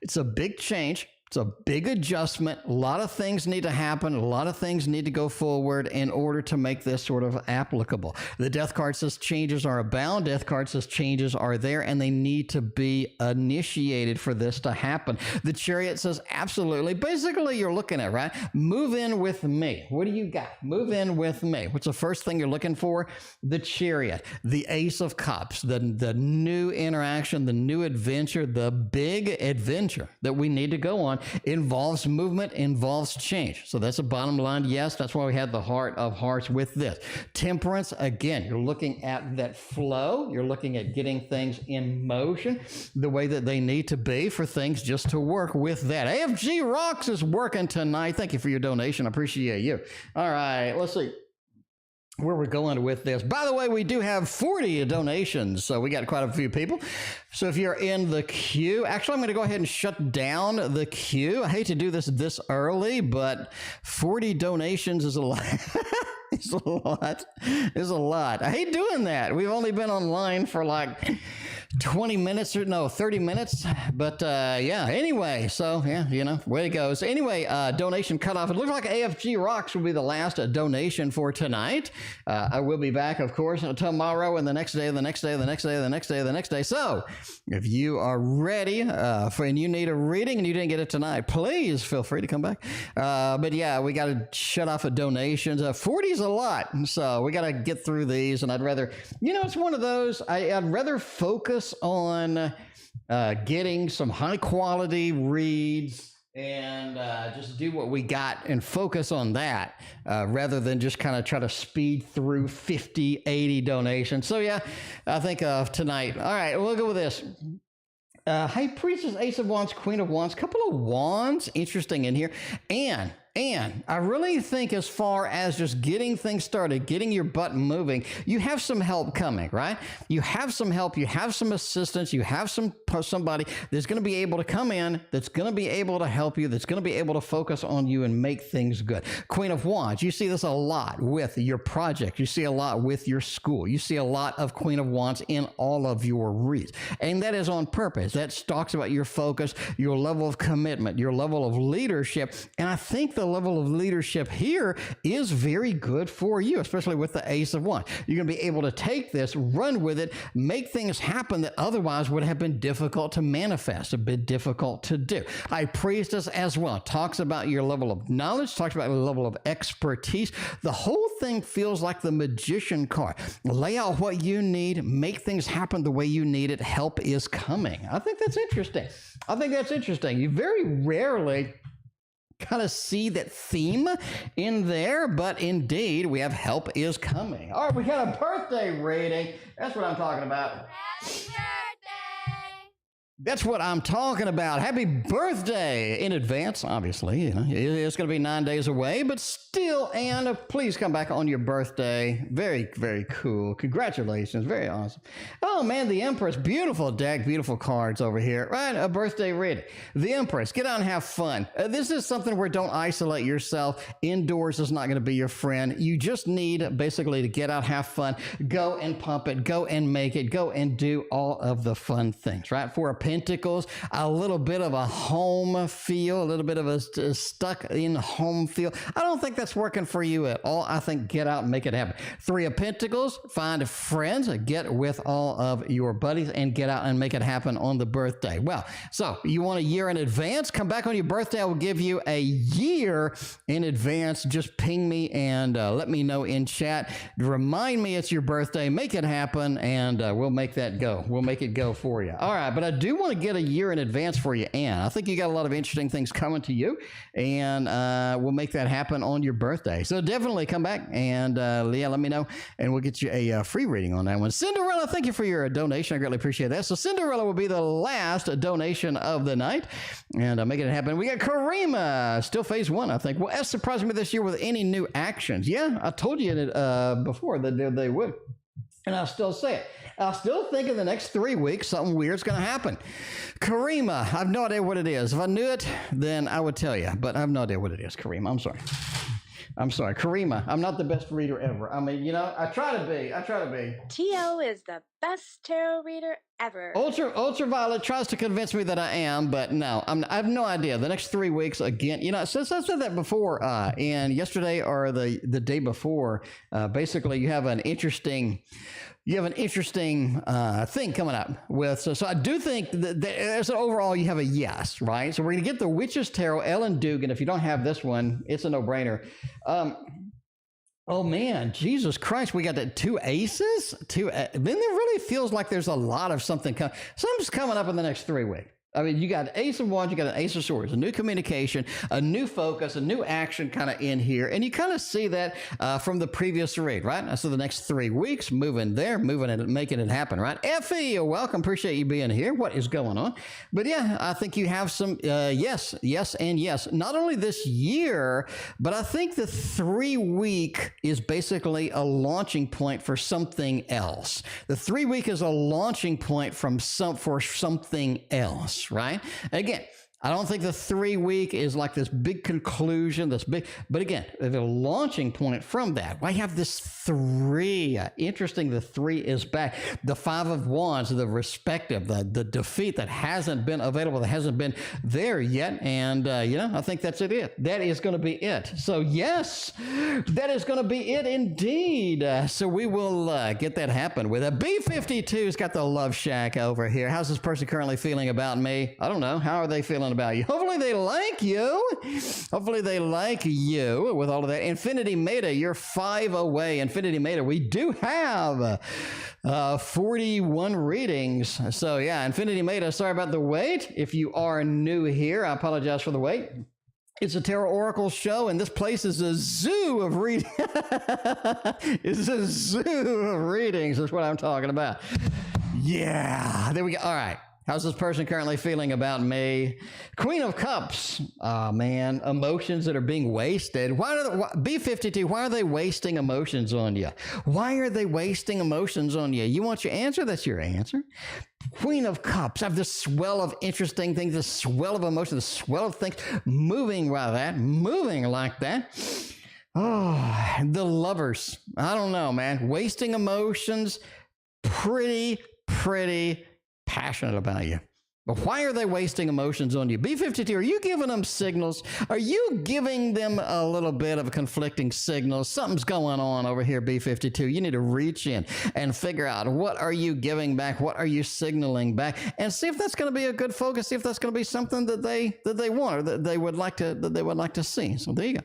B: It's a big change. It's a big adjustment. A lot of things need to happen. A lot of things need to go forward in order to make this sort of applicable. The Death card says changes are abound. Death card says changes are there and they need to be initiated for this to happen. The Chariot says absolutely. Basically, you're looking at, right? Move in with me. What do you got? Move in with me. What's the first thing you're looking for? The Chariot, the Ace of Cups, the new interaction, the new adventure, the big adventure that we need to go on. involves movement, involves change. So that's a bottom line. Yes, that's why we had the Heart of Hearts with this. Temperance, again, you're looking at that flow. You're looking at getting things in motion the way that they need to be for things just to work with that. AKFGRocks is working tonight. Thank you for your donation. I appreciate you. All right, let's see where we're going with this. By the way, we do have 40 donations, so we got quite a few people. So if you're in the queue, actually, I'm going to go ahead and shut down the queue. I hate to do this early, but 40 donations is a lot. It's a lot. It's a lot. I hate doing that. We've only been online for like 20 minutes or no, 30 minutes. But yeah, anyway, so yeah, you know, way it goes. Anyway, donation cutoff. It looks like AKFGRocks will be the last donation for tonight. I will be back, of course, tomorrow and the next day, the next day, the next day, the next day, the next day. So if you are ready and you need a reading and you didn't get it tonight, please feel free to come back. But yeah, we got to shut off of donations. 40 is a lot. So we got to get through these. And I'd rather, you know, it's one of those, I'd rather focus on getting some high quality reads and just do what we got and focus on that rather than just kind of try to speed through 50, 80 donations. So yeah, I think of tonight. All right, we'll go with this. High Priestess, Ace of Wands, Queen of Wands, couple of wands, interesting in here. And I really think as far as just getting things started, getting your butt moving, you have some help coming, right? You have some help, you have some assistance, you have somebody that's going to be able to come in, that's going to be able to help you, that's going to be able to focus on you and make things good. Queen of Wands, you see this a lot with your project. You see a lot with your school. You see a lot of Queen of Wands in all of your reads. And that is on purpose. That talks about your focus, your level of commitment, your level of leadership. And I think the level of leadership here is very good for you, especially with the Ace of Wands. You're going to be able to take this, run with it, make things happen that otherwise would have been difficult to manifest, a bit difficult to do. High Priestess as well talks about your level of knowledge, talks about your level of expertise. The whole thing feels like the Magician card. Lay out what you need, make things happen the way you need it. Help is coming. I think that's interesting. You very rarely kind of see that theme in there, but indeed we have help is coming. All right, we got a birthday reading. That's what I'm talking about.
A: Happy birthday!
B: That's what I'm talking about. Happy birthday in advance, obviously. You know, it's going to be 9 days away, but still, and please come back on your birthday. Very, very cool. Congratulations. Very awesome. Oh, man, the Empress. Beautiful deck, beautiful cards over here. Right, a birthday reading. The Empress. Get out and have fun. This is something where don't isolate yourself. Indoors is not going to be your friend. You just need basically to get out, have fun, go and pump it, go and make it, go and do all of the fun things, right? For a Pentacles, a little bit of a home feel, a little bit of a stuck in home feel. I don't think that's working for you at all. I think get out and make it happen. Three of Pentacles, find friends, get with all of your buddies and get out and make it happen on the birthday. Well, so you want a year in advance? Come back on your birthday. I will give you a year in advance. Just ping me and let me know in chat. Remind me it's your birthday. Make it happen and we'll make that go. We'll make it go for you. All right, but I do want to get a year in advance for you, Ann. I think you got a lot of interesting things coming to you, and we'll make that happen on your birthday. So definitely come back and Leah, let me know, and we'll get you a free reading on that one. Cinderella, thank you for your donation. I greatly appreciate that. So Cinderella will be the last donation of the night, and making it happen. We got Karima, still phase one, I think. Well, S surprised me this year with any new actions. Yeah, I told you before that they would, and I'll still say it. I still think in the next 3 weeks, something weird's going to happen. Karima, I have no idea what it is. If I knew it, then I would tell you, but I have no idea what it is, Karima. I'm sorry. Karima, I'm not the best reader ever. I mean, you know, I try to be.
C: T.O. is the best tarot reader ever.
B: Ultraviolet tries to convince me that I am, but no, I have no idea. The next 3 weeks, again, you know, since I said that before, and yesterday or the day before, basically you have an interesting thing coming up with. So I do think that as an overall, you have a yes, right? So we're going to get the Witch's Tarot, Ellen Dugan. If you don't have this one, it's a no-brainer. Oh man, Jesus Christ, we got the two aces. Then it really feels like there's a lot of something coming. Something's coming up in the next 3 weeks. I mean, you got Ace of Wands, you got an Ace of Swords, a new communication, a new focus, a new action kind of in here. And you kind of see that from the previous read, right? So the next 3 weeks, moving there, moving it, making it happen, right? Effie, you're welcome. Appreciate you being here. What is going on? But yeah, I think you have some yes, and yes. Not only this year, but I think the 3 week is basically a launching point for something else. The 3 week is a launching point for something else. Right? Again, I don't think the 3 week is like this big conclusion, but again, the launching point from that. Why have this 3? Interesting, the 3 is back. The 5 of Wands, the respective, the defeat that hasn't been available, that hasn't been there yet. And, I think that's it. That is going to be it. So, yes, that is going to be it indeed. So we will get that happen with a B52's got the love shack over here. How's this person currently feeling about me? I don't know. How are they feeling about you? Hopefully they like you. Hopefully they like you with all of that. Infinity Metta, you're 5 away. Infinity Metta, we do have 41 readings. So yeah, Infinity Metta, sorry about the wait. If you are new here, I apologize for the wait. It's a TarotOracle show, and this place is a zoo of readings. It's a zoo of readings. That's what I'm talking about. Yeah, there we go. All right. How's this person currently feeling about me? Queen of Cups. Oh, man. Emotions that are being wasted. B52, why are they wasting emotions on you? Why are they wasting emotions on you? You want your answer? That's your answer. Queen of Cups. I have this swell of interesting things, this swell of emotion, this swell of things moving like that. Oh, the Lovers. I don't know, man. Wasting emotions. Pretty passionate about you. But why are they wasting emotions on you? B52, are you giving them signals? Are you giving them a little bit of a conflicting signal? Something's going on over here, B52. You need to reach in and figure out what are you giving back? What are you signaling back? And see if that's going to be a good focus. See if that's going to be something that they want or that they would like to see. So there you go.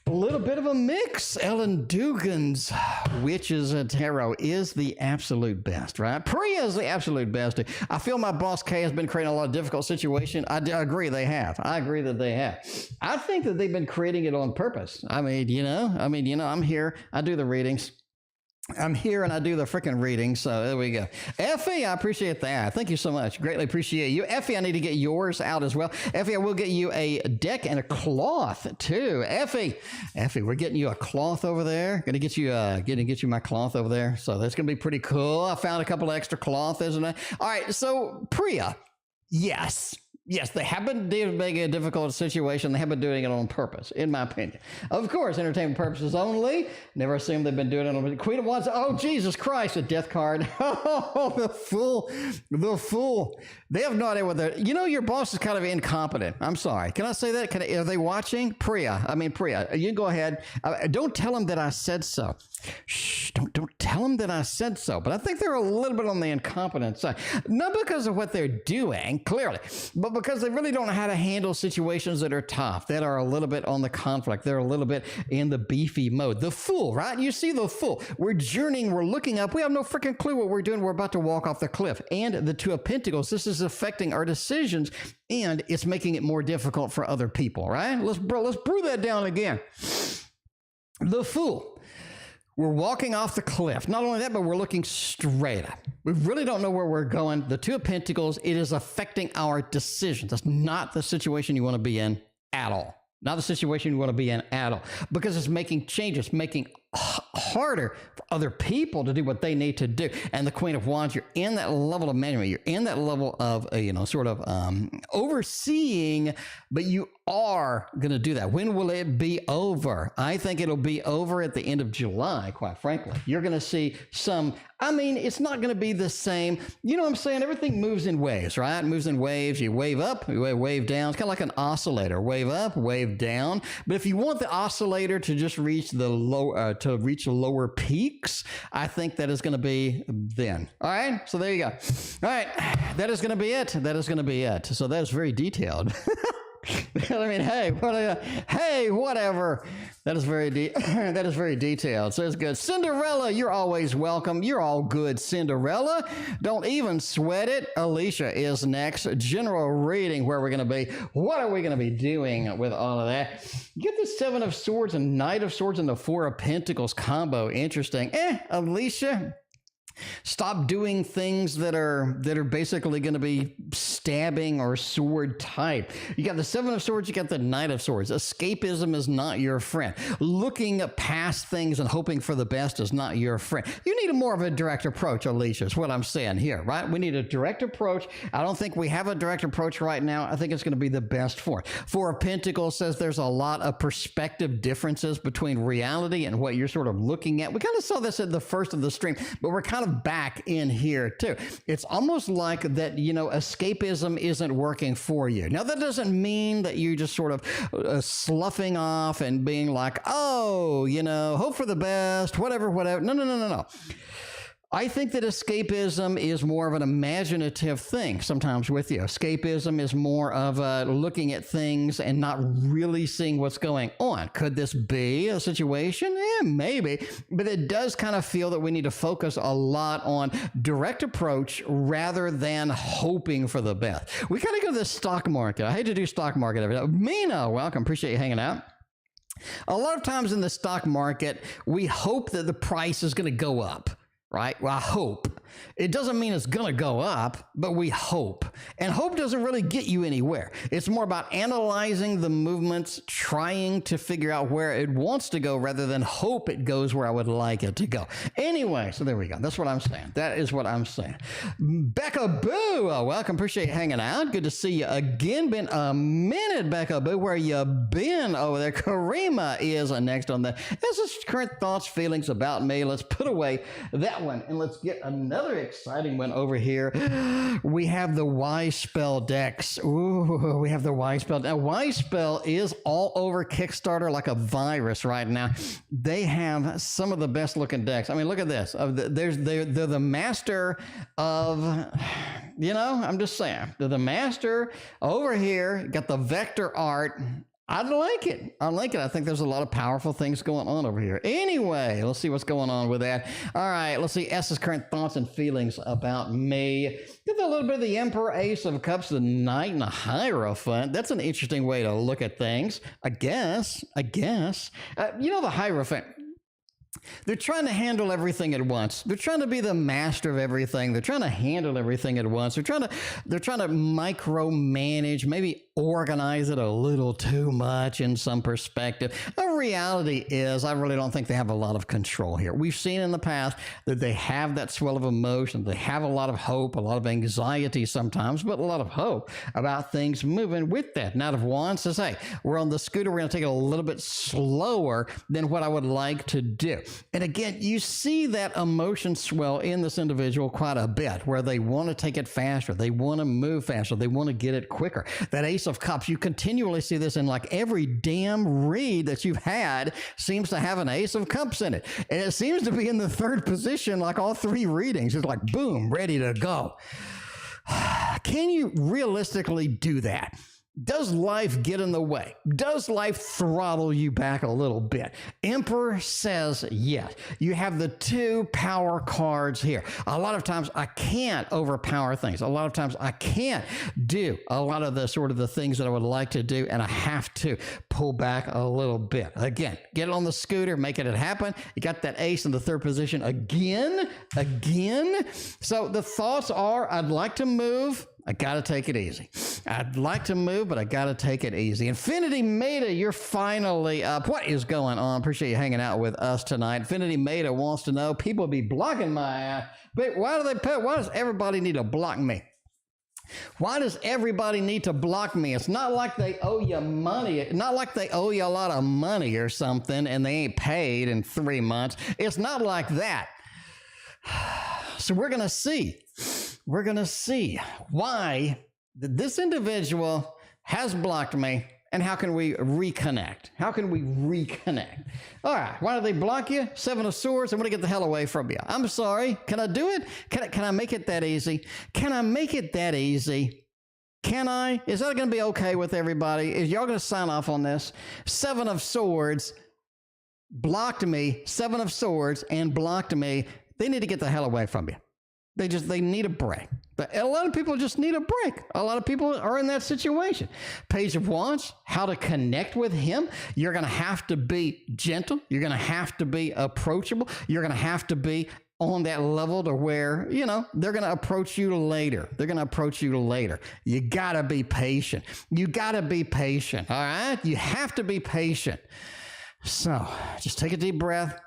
B: A little bit of a mix. Ellen Dugan's Witches and Tarot is the absolute best, right? Priya is the absolute best. I feel my boss K has been creating a lot of difficult situations. I agree they have. I agree that they have. I think that they've been creating it on purpose. I'm here. I do the readings. I'm here and I do the freaking reading, so there we go. Effie, I appreciate that. Thank you so much. Greatly appreciate you. Effie, I need to get yours out as well. Effie, I will get you a deck and a cloth too. Effie, we're getting you a cloth over there. Gonna get you my cloth over there. So that's gonna be pretty cool. I found a couple of extra cloth, isn't it? All right, so Priya, yes, they have been making a difficult situation. They have been doing it on purpose, in my opinion. Of course, entertainment purposes only. Never assume they've been doing it on Queen of Wands. Oh, Jesus Christ, a death card. Oh, the fool. They have no idea what they're... your boss is kind of incompetent. I'm sorry. Can I say that? Are they watching? Priya, you can go ahead. Don't tell them that I said so. Shh, don't tell them that I said so. But I think they're a little bit on the incompetent side. Not because of what they're doing, clearly, but because they really don't know how to handle situations that are tough, that are a little bit on the conflict. They're a little bit in the beefy mode. The Fool, right? You see the Fool. We're journeying. We're looking up. We have no freaking clue what we're doing. We're about to walk off the cliff. And the Two of Pentacles. This is affecting our decisions, and it's making it more difficult for other people, right? Let's brew that down again. The Fool. We're walking off the cliff. Not only that, but we're looking straight up. We really don't know where we're going. The Two of Pentacles, it is affecting our decisions. That's not the situation you want to be in at all. Not the situation you want to be in at all. Because it's making changes, making harder for other people to do what they need to do. And the Queen of Wands, you're in that level of management. You're in that level of, overseeing, but you are going to do that. When will it be over? I think it'll be over at the end of July, quite frankly. You're going to see it's not going to be the same. You know what I'm saying? Everything moves in waves, right? It moves in waves. You wave up, you wave down. It's kind of like an oscillator. Wave up, wave down. But if you want the oscillator to just reach the lower peaks, I think that is going to be then. All right? So there you go. All right. That is going to be it. So that is very detailed. I mean, hey, whatever. That is very that is very detailed. So it's good. Cinderella, you're always welcome. You're all good, Cinderella. Don't even sweat it. Alisha is next. General reading, where we're going to be. What are we going to be doing with all of that? Get the Seven of Swords and Knight of Swords and the Four of Pentacles combo. Interesting. Alisha, stop doing things that are basically going to be stabbing or sword type. You got the Seven of Swords, you got the Knight of Swords. Escapism is not your friend. Looking past things and hoping for the best is not your friend. You need more of a direct approach, Alisha, is what I'm saying here, right? We need a direct approach. I don't think we have a direct approach right now. I think it's going to be the best for it. Four of Pentacles says there's a lot of perspective differences between reality and what you're sort of looking at. We kind of saw this at the first of the stream, but we're kind of back in here too. It's almost like that, you know, escapism isn't working for you. Now, that doesn't mean that you just sort of sloughing off and being like, oh, you know, hope for the best, whatever. No. I think that escapism is more of an imaginative thing sometimes with you. Escapism is more of looking at things and not really seeing what's going on. Could this be a situation? Yeah, maybe. But it does kind of feel that we need to focus a lot on direct approach rather than hoping for the best. We kind of go to the stock market. I hate to do stock market every day. Mina, welcome. Appreciate you hanging out. A lot of times in the stock market, we hope that the price is going to go up. Right? Well, I hope. It doesn't mean it's going to go up, but we hope. And hope doesn't really get you anywhere. It's more about analyzing the movements, trying to figure out where it wants to go rather than hope it goes where I would like it to go. Anyway, so there we go. That's what I'm saying. That is what I'm saying. Becca Boo, welcome. Appreciate you hanging out. Good to see you again. Been a minute, Becca Boo. Where you been over there? Karima is next on the. This is current thoughts, feelings about me. Let's put away that one and let's get another exciting one over here. We have the Y spell decks. Ooh, we have the Y spell. Now, Y spell is all over Kickstarter like a virus right now. They have some of the best looking decks. I mean, look at this. They're the master of, you know, I'm just saying, they're the master over here. Got the vector art. I like it. I like it. I think there's a lot of powerful things going on over here. Anyway, let's see what's going on with that. All right, let's see S's current thoughts and feelings about me. Get a little bit of the Emperor, Ace of Cups, the Knight, and the Hierophant. That's an interesting way to look at things, I guess. You know, the Hierophant. They're trying to handle everything at once. They're trying to be the master of everything. They're trying to handle everything at once. They're trying to micromanage, maybe organize it a little too much in some perspective. The reality is, I really don't think they have a lot of control here. We've seen in the past that they have that swell of emotion. They have a lot of hope, a lot of anxiety sometimes, but a lot of hope about things moving with that. Knight of Wands says, hey, we're on the scooter. We're going to take it a little bit slower than what I would like to do. And again, you see that emotion swell in this individual quite a bit, where they want to take it faster. They want to move faster. They want to get it quicker. That Ace of Cups, you continually see this in like every damn read that you've had seems to have an Ace of Cups in it. And it seems to be in the third position, like all three readings. It's like, boom, ready to go. Can you realistically do that? Does life get in the way? Does life throttle you back a little bit? Emperor says yes. You have the two power cards here. A lot of times I can't overpower things. A lot of times I can't do a lot of the sort of the things that I would like to do, and I have to pull back a little bit. Again, get it on the scooter, making it happen. You got that ace in the third position again. So the thoughts are, I'd like to move. I got to take it easy. I'd like to move, but I got to take it easy. Infinity Meta, you're finally up. What is going on? Appreciate you hanging out with us tonight. Infinity Meta wants to know, people be blocking my but why does everybody need to block me? Why does everybody need to block me? It's not like they owe you money. Not like they owe you a lot of money or something and they ain't paid in 3 months. It's not like that. So we're going to see. We're going to see why this individual has blocked me, and how can we reconnect? How can we reconnect? All right, why do they block you? Seven of Swords, I'm going to get the hell away from you. I'm sorry. Can I do it? Can I make it that easy? Can I make it that easy? Can I? Is that going to be okay with everybody? Is y'all going to sign off on this? 7 of Swords blocked me. 7 of Swords and blocked me. They need to get the hell away from you. They need a break. But a lot of people just need a break. A lot of people are in that situation. Page of Wands, how to connect with him. You're going to have to be gentle. You're going to have to be approachable. You're going to have to be on that level to where, you know, they're going to approach you later. They're going to approach you later. You got to be patient. You got to be patient. All right. You have to be patient. So just take a deep breath.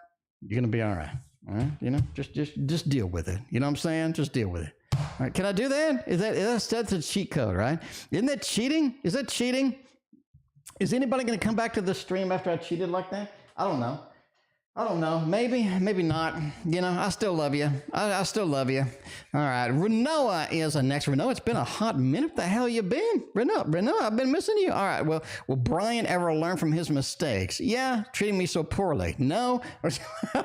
B: You're going to be all right. All right, you know, just deal with it. You know what I'm saying? Just deal with it. All right, can I do that? That's a cheat code, right? Isn't that cheating? Is that cheating? Is anybody going to come back to the stream after I cheated like that? I don't know. Maybe not. You know, I still love you. I still love you. All right. Rinoa is next. Rinoa, it's been a hot minute. The hell you been? Rinoa, I've been missing you. All right. Well, will Brian ever learn from his mistakes? Yeah. Treating me so poorly. No. I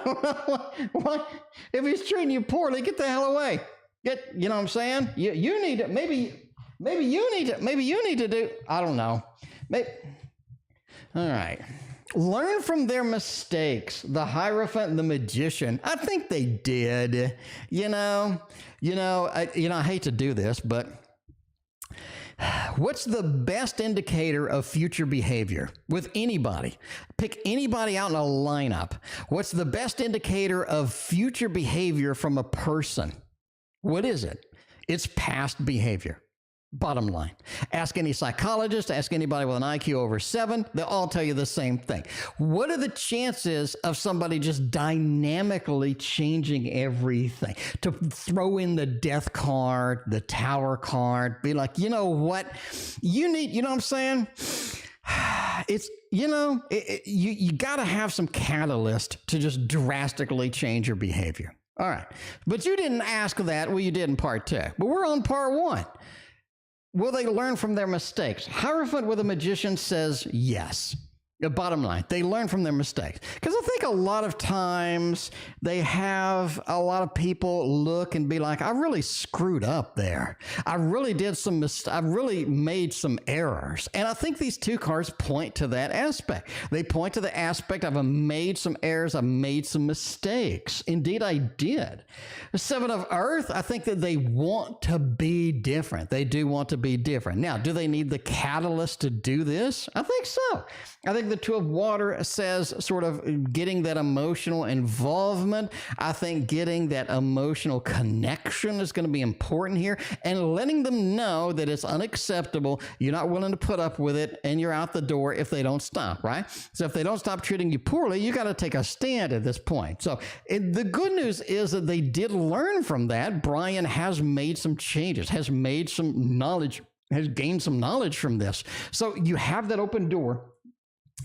B: don't know. What? If he's treating you poorly, get the hell away. You know what I'm saying? You need to, maybe you need to do, I don't know. All right. Learn from their mistakes. The Hierophant and the Magician. I think they did. I hate to do this, but what's the best indicator of future behavior with anybody? Pick anybody out in a lineup. What's the best indicator of future behavior from a person? What is it? It's past behavior. Bottom line. Ask any psychologist, ask anybody with an IQ over 7, they'll all tell you the same thing. What are the chances of somebody just dynamically changing everything? To throw in the Death card, the Tower card, be like, you know what? You know what I'm saying? It's, you got to have some catalyst to just drastically change your behavior. All right. But you didn't ask that. Well, you did in part 2. But we're on part 1. Will they learn from their mistakes? Hierophant with a Magician says yes. The bottom line, they learn from their mistakes. Because I think a lot of times they have a lot of people look and be like, I really screwed up there. I really did I really made some errors. And I think these 2 cards point to that aspect. They point to the aspect of I made some errors, I made some mistakes. Indeed, I did. The 7 of Earth, I think that they want to be different. They do want to be different. Now, do they need the catalyst to do this? I think so. I think the 2 of Water says sort of getting that emotional involvement. I think getting that emotional connection is going to be important here, and letting them know that it's unacceptable. You're not willing to put up with it, and you're out the door if they don't stop, right? So if they don't stop treating you poorly, you got to take a stand at this point. So the good news is that they did learn from that. Brian has made some changes, has made some knowledge, has gained some knowledge from this. So you have that open door.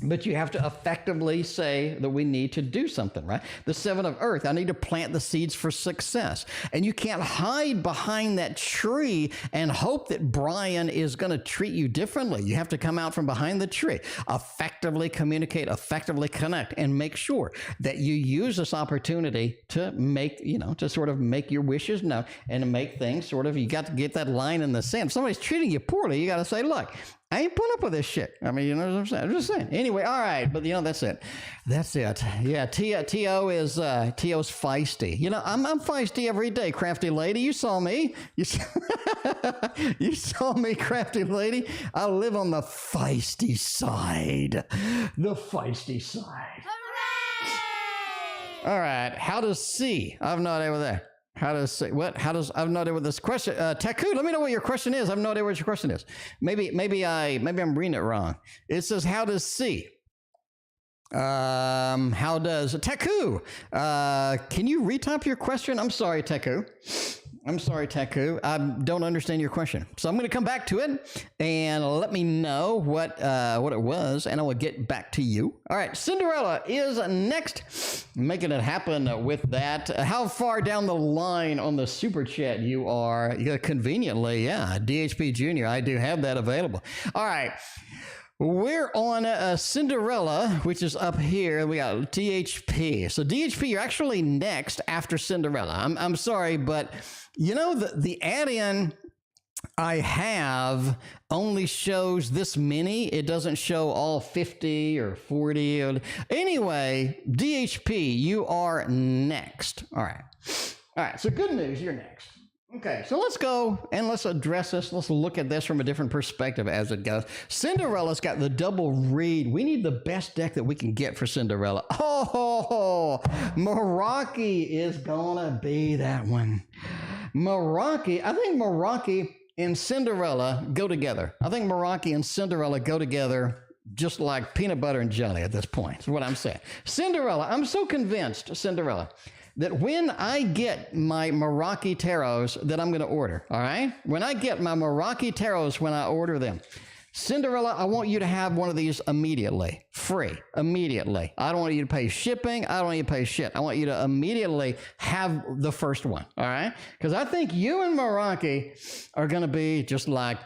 B: But you have to effectively say that we need to do something, right? The 7 of Earth, I need to plant the seeds for success. And you can't hide behind that tree and hope that Brian is going to treat you differently. You have to come out from behind the tree, effectively communicate, effectively connect, and make sure that you use this opportunity to make, to sort of make your wishes known and to make things sort of, you got to get that line in the sand. If somebody's treating you poorly, you got to say, look, I ain't putting up with this shit. I mean, you know what I'm saying? I'm just saying. Anyway, all right. But, that's it. That's it. Yeah, T.O. is T.O.'s feisty. I'm feisty every day, crafty lady. You saw me. You saw me, crafty lady. I live on the feisty side. The feisty side. Hooray! All right. How does C? I have no idea what that. How does say what? How does I have no idea what this question? Taku, let me know what your question is. I have no idea what your question is. Maybe I'm reading it wrong. It says, how does C? How does Taku? Can you retype your question? I'm sorry, Taku. I don't understand your question. So I'm going to come back to it and let me know what it was, and I will get back to you. All right, Cinderella is next. Making it happen with that. How far down the line on the super chat you are? Conveniently, yeah. DHPJunior, I do have that available. All right. We're on Cinderella, which is up here. We got DHP. So DHP, you're actually next after Cinderella. I'm sorry, but the add-in I have only shows this many. It doesn't show all 50 or 40. Anyway, DHP, you are next. All right. All right. So good news, you're next. Okay, so let's go and let's address this. Let's look at this from a different perspective as it goes. Cinderella's got the double read. We need the best deck that we can get for Cinderella. Oh, Meraki is gonna be that one. Meraki, I think Meraki and Cinderella go together. I think Meraki and Cinderella go together just like peanut butter and jelly at this point, is what I'm saying. Cinderella, I'm so convinced, Cinderella, that when I get my Meraki tarots that I'm going to order, all right? When I get my Meraki tarots, when I order them, Cinderella, I want you to have one of these immediately, free, immediately. I don't want you to pay shipping. I don't want you to pay shit. I want you to immediately have the first one, all right? Because I think you and Meraki are going to be just like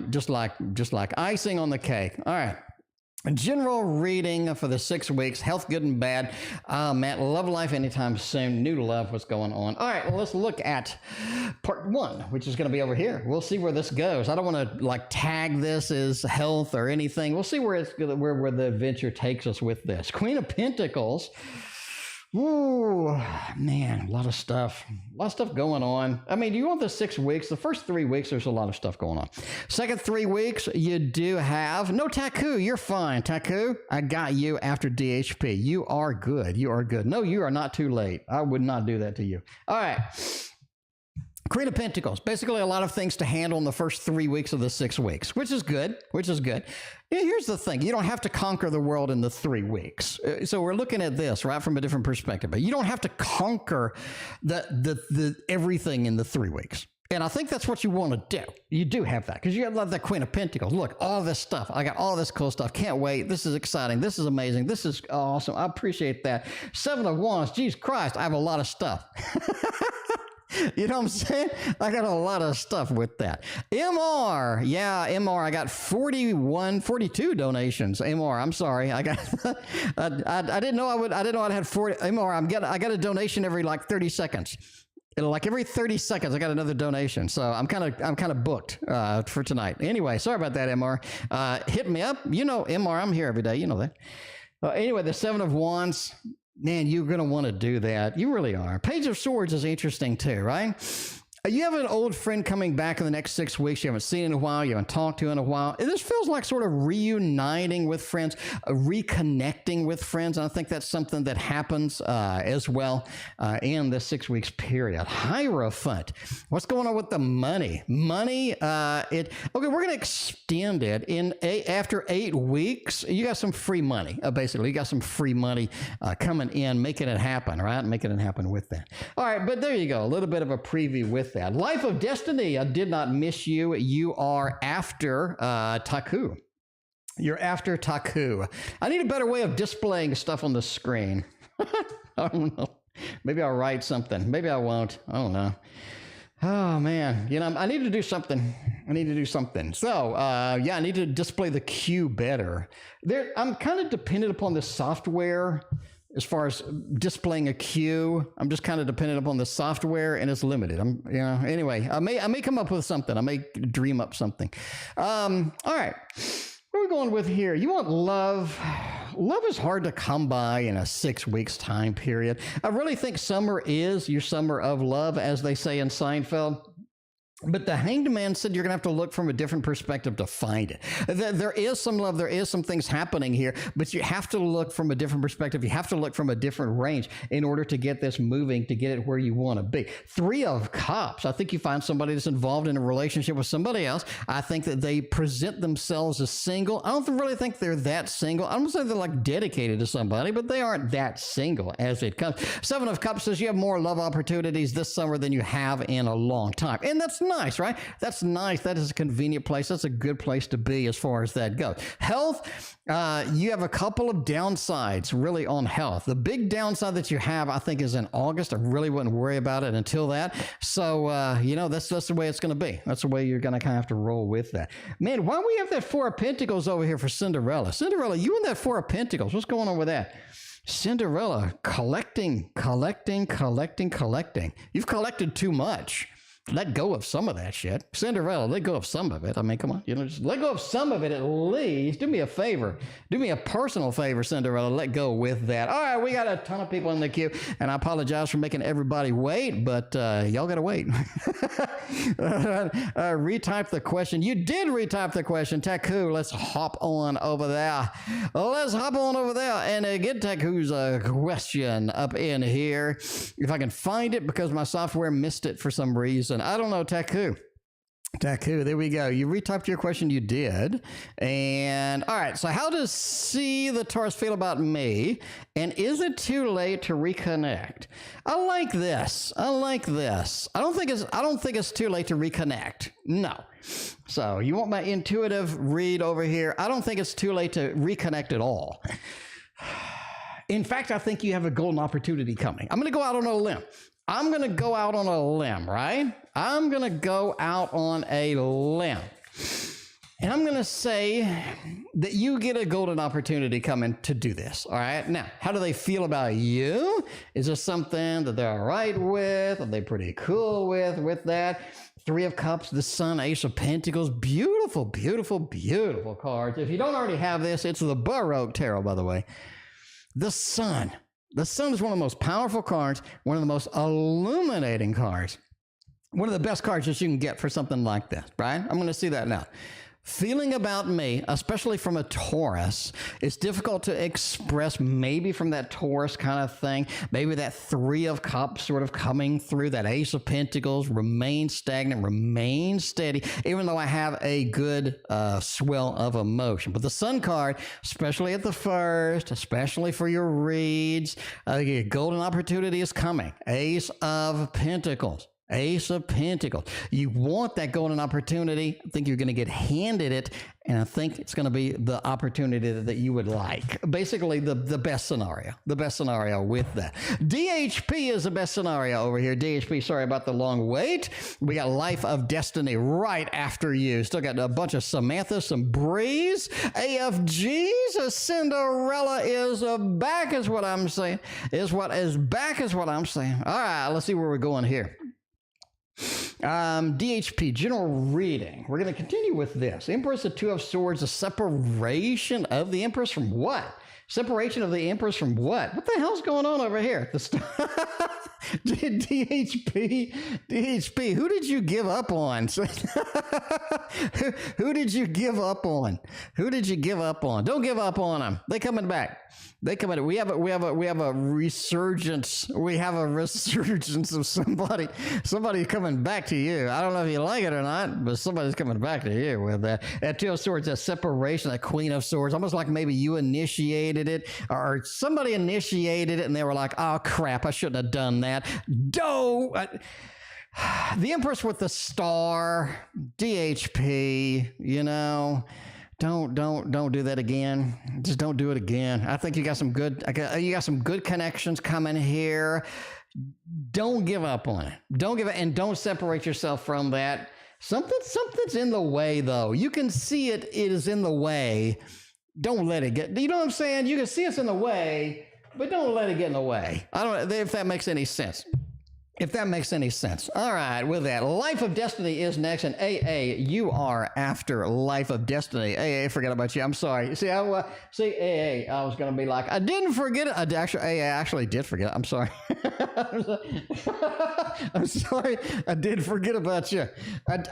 B: icing on the cake. All right. General reading for the 6 weeks, health good and bad. Matt, love life anytime soon. New love, what's going on? All right, well, let's look at part 1, which is going to be over here. We'll see where this goes. I don't want to like tag this as health or anything. We'll see where where the adventure takes us with this. Queen of Pentacles. Ooh, man, a lot of stuff going on. I mean, do you want the 6 weeks? The first 3 weeks, there's a lot of stuff going on. Second 3 weeks, you do have no Taku. You're fine. Taku, I got you after DHP. You are good. You are good. No, you are not too late. I would not do that to you. All right. Queen of Pentacles, basically a lot of things to handle in the first 3 weeks of the 6 weeks, which is good, Yeah, here's the thing. You don't have to conquer the world in the 3 weeks. So we're looking at this, right, from a different perspective. But you don't have to conquer the everything in the 3 weeks. And I think that's what you want to do. You do have that because you have that Queen of Pentacles. Look, all this stuff. I got all this cool stuff. Can't wait. This is exciting. This is amazing. This is awesome. I appreciate that. 7 of Wands. Jesus Christ, I have a lot of stuff. You know what I'm saying? I got a lot of stuff with that. MR. Yeah, MR. I got 42 donations. MR. I'm sorry. I got, I didn't know I'd have 40. MR. I got a donation every like 30 seconds. Like every 30 seconds, I got another donation. So I'm kind of booked for tonight. Anyway, sorry about that, MR. Hit me up. You know, MR, I'm here every day. You know that. Anyway, the 7 of Wands. Man, you're going to want to do that. You really are. Page of Swords is interesting too, right? You have an old friend coming back in the next 6 weeks you haven't seen in a while, you haven't talked to in a while. This feels like sort of reuniting with friends, reconnecting with friends. And I think that's something that happens as well in the 6 weeks period. Hierophant. What's going on with the money? Money, okay, we're going to extend it after 8 weeks. You got some free money, basically. You got some free money coming in, making it happen, right? Making it happen with that. All right, but there you go. A little bit of a preview with that. Life of Destiny, I did not miss you. You are after Taku. You're after Taku. I need a better way of displaying stuff on the screen. I don't know. Maybe I'll write something. Maybe I won't. I don't know. Oh, man. You know, I need to do something. So, yeah, I need to display the Q better. I'm kind of dependent upon the software. As far as displaying a queue, I'm just kind of dependent upon the software, and it's limited. Anyway, I may come up with something. I may dream up something. All right, where are we going with here? You want love? Love is hard to come by in a 6 weeks time period. I really think summer is your summer of love, as they say in Seinfeld. But the Hanged Man said you're going to have to look from a different perspective to find it. There is some love. There is some things happening here, but you have to look from a different perspective. You have to look from a different range in order to get this moving, to get it where you want to be. 3 of Cups. I think you find somebody that's involved in a relationship with somebody else. I think that they present themselves as single. I don't really think they're that single. I don't say they're like dedicated to somebody, but they aren't that single as it comes. 7 of Cups says you have more love opportunities this summer than you have in a long time. And that's nice, right? That's nice. That is a convenient place. That's a good place to be as far as that goes. Health, you have a couple of downsides really on health. The big downside that you have, I think, is in August. I really wouldn't worry about it until that. So, that's the way it's going to be. That's the way you're going to kind of have to roll with that. Man, why do we have that 4 of Pentacles over here for Cinderella? Cinderella, you and that 4 of Pentacles. What's going on with that? Cinderella, collecting. You've collected too much. let go of some of that shit. Cinderella, let go of some of it. I mean, come on, just let go of some of it at least. Do me a favor. Do me a personal favor, Cinderella. Let go with that. All right, we got a ton of people in the queue, and I apologize for making everybody wait, but y'all got to wait. Retype the question. You did retype the question. Taku, let's hop on over there. Let's hop on over there and get Taku's question up in here. If I can find it, because my software missed it for some reason. I don't know, Taku. Taku, there we go. You retyped your question, you did. And all right, so how does C the Taurus feel about me? And is it too late to reconnect? I like this. I like this. I don't think it's too late to reconnect. No. So you want my intuitive read over here? I don't think it's too late to reconnect at all. In fact, I think you have a golden opportunity coming. I'm going to go out on a limb. I'm going to go out on a limb, right? I'm going to go out on a limb. And I'm going to say that you get a golden opportunity coming to do this, all right? Now, how do they feel about you? Is this something that they're all right with? Are they pretty cool with that? Three of Cups, the Sun, Ace of Pentacles. Beautiful, beautiful, beautiful cards. If you don't already have this, it's the Baroque Tarot, by the way. The Sun. The Sun is one of the most powerful cards, one of the most illuminating cards, one of the best cards that you can get for something like this, right? I'm going to see that now. Feeling about me, especially from a Taurus, it's difficult to express maybe from that Taurus kind of thing. Maybe that Three of Cups sort of coming through, that Ace of Pentacles, remain stagnant, remain steady, even though I have a good swell of emotion. But the Sun card, especially at the first, especially for your reads, a golden opportunity is coming. Ace of Pentacles. Ace of Pentacles. You want that golden opportunity. I think you're going to get handed it, and I think it's going to be the opportunity that you would like. Basically, the best scenario. The best scenario with that. DHP is the best scenario over here. DHP, sorry about the long wait. We got Life of Destiny right after you. Still got a bunch of Samantha, some Bri's, AFGs. A Cinderella is back, is what I'm saying. Is what I'm saying. All right, let's see where we're going here. DHP, general reading. We're going to continue with this. Empress, the Two of Swords, a separation of the Empress from what? Separation of the Empress from what? What the hell's going on over here? DHP, who did you give up on? Who did you give up on? Who did you give up on? Don't give up on them. They coming back. They come in. We have a resurgence. We have a resurgence of somebody coming back to you. I don't know if you like it or not, but somebody's coming back to you with that. That Two of Swords, that separation, that Queen of Swords, almost like maybe you initiated it or somebody initiated it, and they were like, "Oh crap, I shouldn't have done that." The Empress with the star, DHP, you know. Don't do that again. Just don't do it again. I think you got some good connections coming here. Don't give up on it. Don't give it, and don't separate yourself from that. Something's in the way though. You can see it is in the way. Don't let it get, you know what I'm saying? You can see it's in the way, but don't let it get in the way. I don't know if that makes any sense. If that makes any sense. All right, with that, Life of Destiny is next, and AA, you are after Life of Destiny. AA, forgot about you. I'm sorry. See, AA, I was going to be like, I didn't forget it. AA actually did forget it. I'm sorry. I'm sorry. I did forget about you.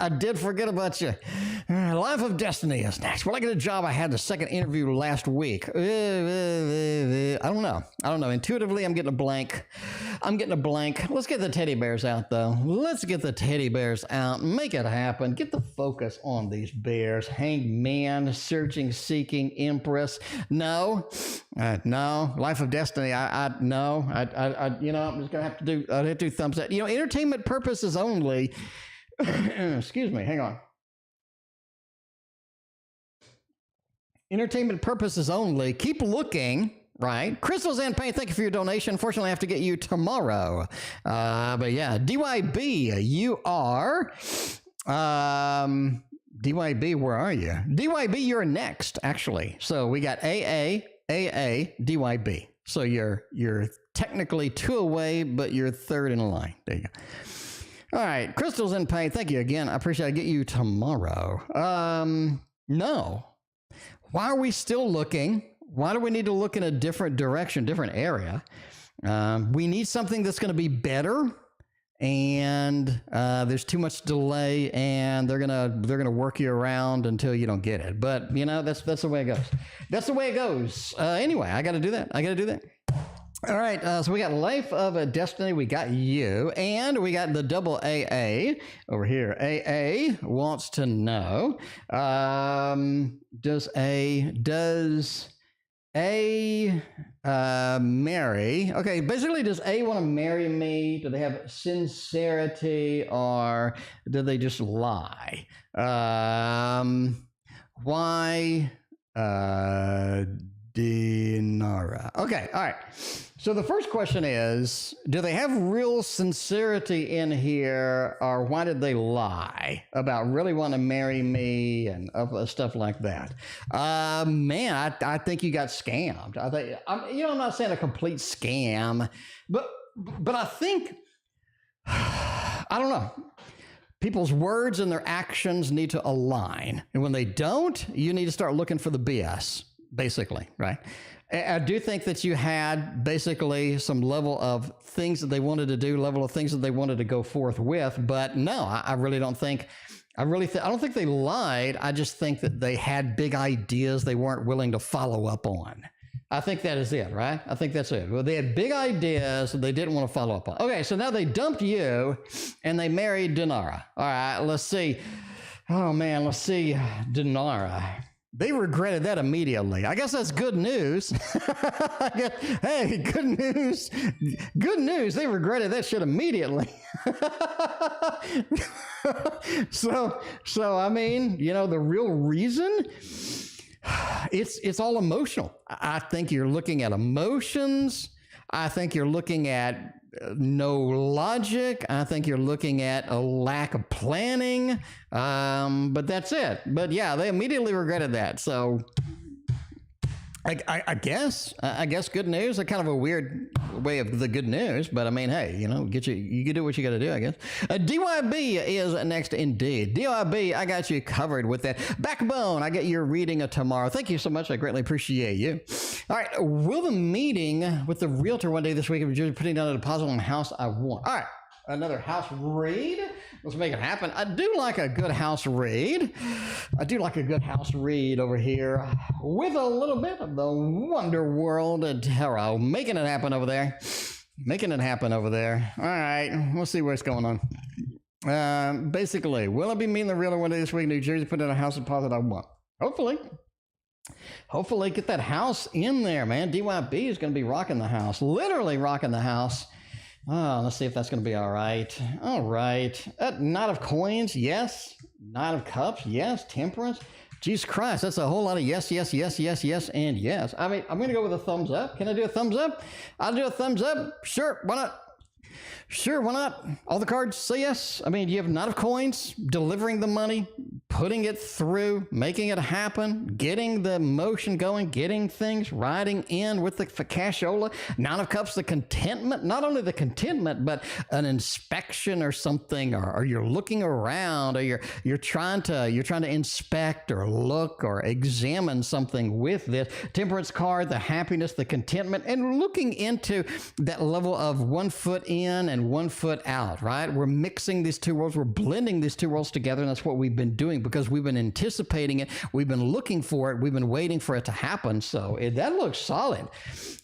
B: I did forget about you. Life of Destiny is next. Well, I get a job. I had the second interview last week. I don't know. Intuitively, I'm getting a blank. Let's get the teddy bears out, though. Let's get the teddy bears out. Make it happen. Get the focus on these bears. Hanged man, searching, seeking, Empress. No. Life of Destiny. No. You know, I'm just gonna have to do. I have to do thumbs up. You know, entertainment purposes only. Excuse me. Hang on. Entertainment purposes only. Keep looking. Right. Crystals and Paint, thank you for your donation. Unfortunately, I have to get you tomorrow. But yeah, DYB, you are... DYB, where are you? DYB, you're next, actually. So we got AA, DYB. So you're technically two away, but you're third in line. There you go. All right, Crystal's in pain. Thank you again. I appreciate it. I'll get you tomorrow. No. Why are we still looking? Why do we need to look in a different direction, different area? We need something that's going to be better, and there's too much delay, and they're gonna work you around until you don't get it. But you know, that's the way it goes. That's the way it goes. Anyway, I got to do that. All right, so we got Life of a Destiny, we got you, and we got the double AA over here. AA wants to know, does A marry? Okay, basically, does A want to marry me? Do they have sincerity, or do they just lie? Why Dinara? Okay, all right. So the first question is, do they have real sincerity in here, or why did they lie about really want to marry me and stuff like that? Man, I think you got scammed. I'm not saying a complete scam, but I think, I don't know. People's words and their actions need to align. And when they don't, you need to start looking for the BS, basically, right? I do think that you had basically some level of things that they wanted to do, level of things that they wanted to go forth with, but no, I really don't think, I don't think they lied. I just think that they had big ideas they weren't willing to follow up on. I think that is it, right? I think that's it. Well, they had big ideas that they didn't want to follow up on. Okay, so now they dumped you and they married Dinara. All right, let's see. Oh man, let's see. Dinara. They regretted that immediately. I guess that's good news. Hey, good news. Good news. They regretted that shit immediately. So I mean, you know, the real reason, it's all emotional. I think you're looking at emotions. I think you're looking at no logic. I think you're looking at a lack of planning. But that's it. But yeah, they immediately regretted that. So I guess good news. Kind of a weird way of the good news, but I mean, hey, you know, you can do what you got to do, I guess. DYB is next indeed. DYB, I got you covered with that. Backbone, I get your reading tomorrow. Thank you so much. I greatly appreciate you. All right, will the meeting with the realtor one day this week, if you're putting down a deposit on a house I want? All right. Another house read. Let's make it happen. I do like a good house read. Over here with a little bit of the Wonder World Tarot. Making it happen over there. All right. We'll see what's going on. Basically, will I be meeting the realtor one day this week in New Jersey, put in a house deposit I want? Hopefully get that house in there, man. DYB is going to be rocking the house. Literally rocking the house. Oh, let's see if that's going to be all right. All right. Knight of Coins, yes. Knight of Cups, yes. Temperance. Jesus Christ, that's a whole lot of yes, and yes. I mean, I'm going to go with a thumbs up. Can I do a thumbs up? I'll do a thumbs up. Sure, why not? All the cards say yes. I mean, you have Knight of Coins, delivering the money, putting it through, making it happen, getting the motion going, getting things riding in with the cashola. Nine of Cups, the contentment, not only the contentment, but an inspection or something, or you're looking around, or you're trying to inspect or look or examine something with this. Temperance card, the happiness, the contentment, and looking into that level of 1 foot in and 1 foot out, right? We're mixing these two worlds. We're blending these two worlds together, and that's what we've been doing because we've been anticipating it. We've been looking for it. We've been waiting for it to happen. So that looks solid.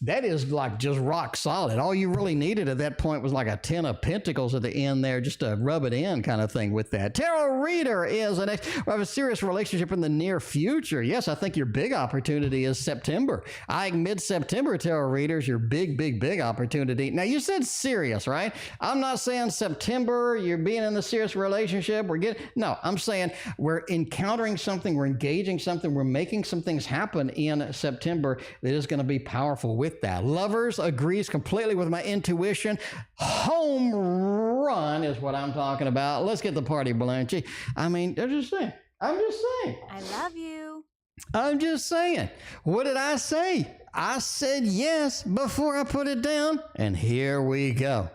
B: That is like just rock solid. All you really needed at that point was like a 10 of Pentacles at the end there, just to rub it in kind of thing with that. Tarot reader is an ex. We have a serious relationship in the near future. Yes, I think your big opportunity is September. Mid-September, tarot readers, your big opportunity. Now, you said serious, right? I'm not saying September, you're being in a serious relationship. No, I'm saying we're encountering something, we're engaging something, we're making some things happen in September that is going to be powerful with that. Lovers agrees completely with my intuition. Home run is what I'm talking about. Let's get the party balloon. Gee, I mean, I'm just saying.
C: I love you.
B: I'm just saying. What did I say? I said yes before I put it down. And here we go.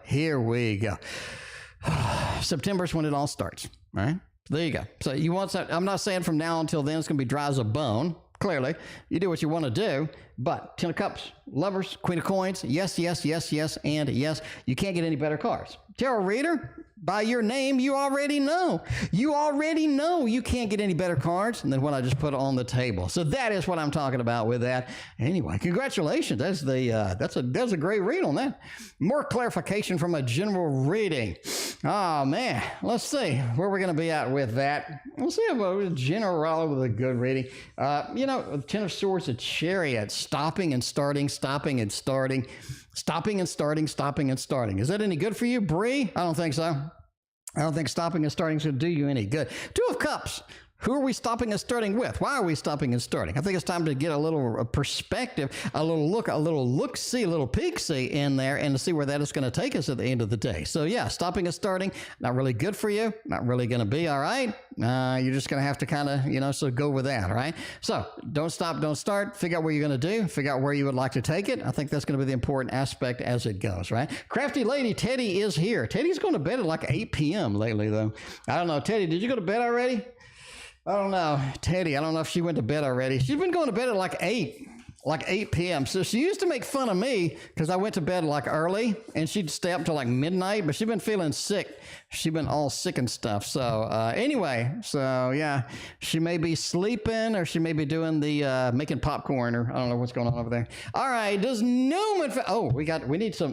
B: September's when it all starts, all right? There you go. So you want some, I'm not saying from now until then it's going to be dry as a bone. Clearly, you do what you want to do, but 10 of Cups, Lovers, Queen of Coins, yes, yes, yes, yes, and yes. You can't get any better cards. Tarot reader, by your name, you already know. You already know you can't get any better cards than what I just put on the table. So that is what I'm talking about with that. Anyway, congratulations. That's a great read on that. More clarification from a general reading. Oh, man. Let's see where we're going to be at with that. We'll see about a general with a good reading. Ten of Swords, a Chariot, stopping and starting, stopping and starting. Stopping and starting, stopping and starting. Is that any good for you, Bri? I don't think so. I don't think stopping and starting is going to do you any good. 2 of Cups. Who are we stopping and starting with? Why are we stopping and starting? I think it's time to get a little perspective, a little look-see, a little peek-see in there and to see where that is going to take us at the end of the day. So yeah, stopping and starting, not really good for you, not really going to be all right. You're just going to have to kind of, so go with that, all right? So don't stop, don't start. Figure out what you're going to do. Figure out where you would like to take it. I think that's going to be the important aspect as it goes, right? Crafty Lady Teddy is here. Teddy's going to bed at like 8 p.m. lately, though. I don't know. Teddy, did you go to bed already? I don't know. Teddy, I don't know if she went to bed already. She's been going to bed at like 8 p.m. So she used to make fun of me because I went to bed like early and she'd stay up till like midnight, but she's been feeling sick. She's been all sick and stuff. So anyway, so yeah, she may be sleeping or she may be doing the making popcorn or I don't know what's going on over there. All right, does Newman, we need some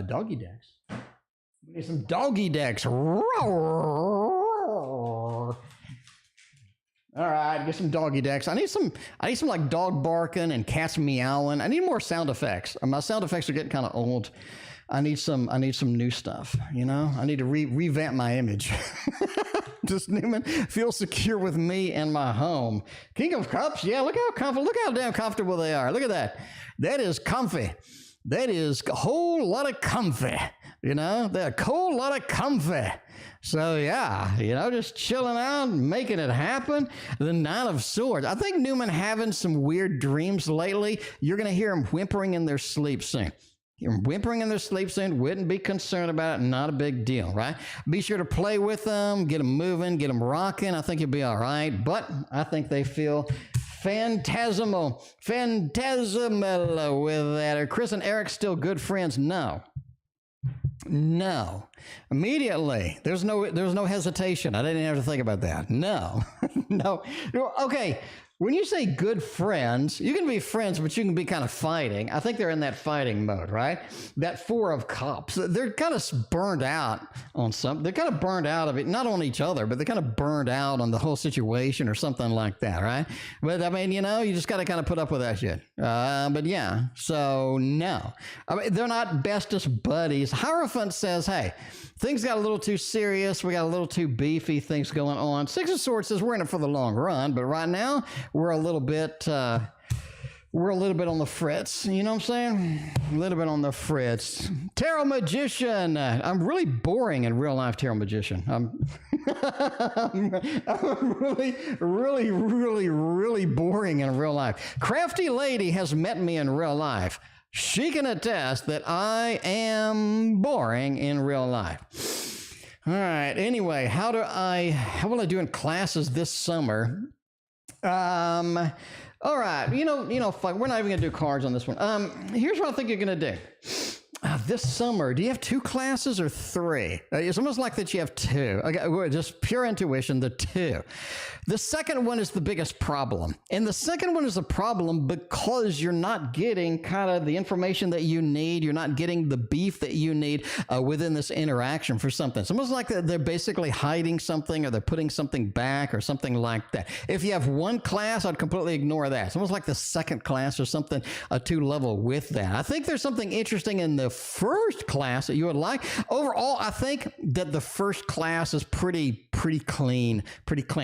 B: doggy decks. We need some doggy decks. All right, get some doggy decks. I need some like dog barking and cats meowing. I need more sound effects. My sound effects are getting kind of old. I need some new stuff, I need to revamp my image. Does Newman feel secure with me and my home? King of Cups, yeah, look how damn comfortable they are. Look at that. That is comfy. That is a whole lot of comfy. They're a whole lot of comfy. So yeah, just chilling out, making it happen. The Nine of Swords. I think Newman having some weird dreams lately. You're going to hear him whimpering in their sleep soon. Whimpering in their sleep soon. Wouldn't be concerned about it. Not a big deal, right? Be sure to play with them, get them moving, get them rocking. I think you'll be all right. But I think they feel phantasmal with that. Are Chris and Eric still good friends? No. Immediately. There's no hesitation. I didn't have to think about that. No. No. Okay. When you say good friends, you can be friends, but you can be kind of fighting. I think they're in that fighting mode, right? That 4 of Cups, they're kind of burned out on something. They're kind of burned out of it, not on each other, but they're kind of burned out on the whole situation or something like that, right? But I mean, you just got to kind of put up with that shit. But yeah, so no. I mean, they're not bestest buddies. Hierophant says, hey, things got a little too serious. We got a little too beefy things going on. Six of Swords says we're in it for the long run, but right now we're a little bit on the fritz. You know what I'm saying? A little bit on the fritz. Tarot Magician. I'm really boring in real life, Tarot Magician. I'm really boring in real life. Crafty Lady has met me in real life. She can attest that I am boring in real life. All right. Anyway, how will I do in classes this summer? All right. Fuck, we're not even gonna do cards on this one. Here's what I think you're gonna do. This summer, do you have 2 classes or 3? It's almost like that you have 2. Okay, just pure intuition, the 2. The second one is the biggest problem. And the second one is a problem because you're not getting kind of the information that you need. You're not getting the beef that you need within this interaction for something. It's almost like they're basically hiding something or they're putting something back or something like that. If you have 1 class, I'd completely ignore that. It's almost like the second class or something, a 2 level with that. I think there's something interesting in the first class that you would like. Overall, I think that the first class is pretty clean.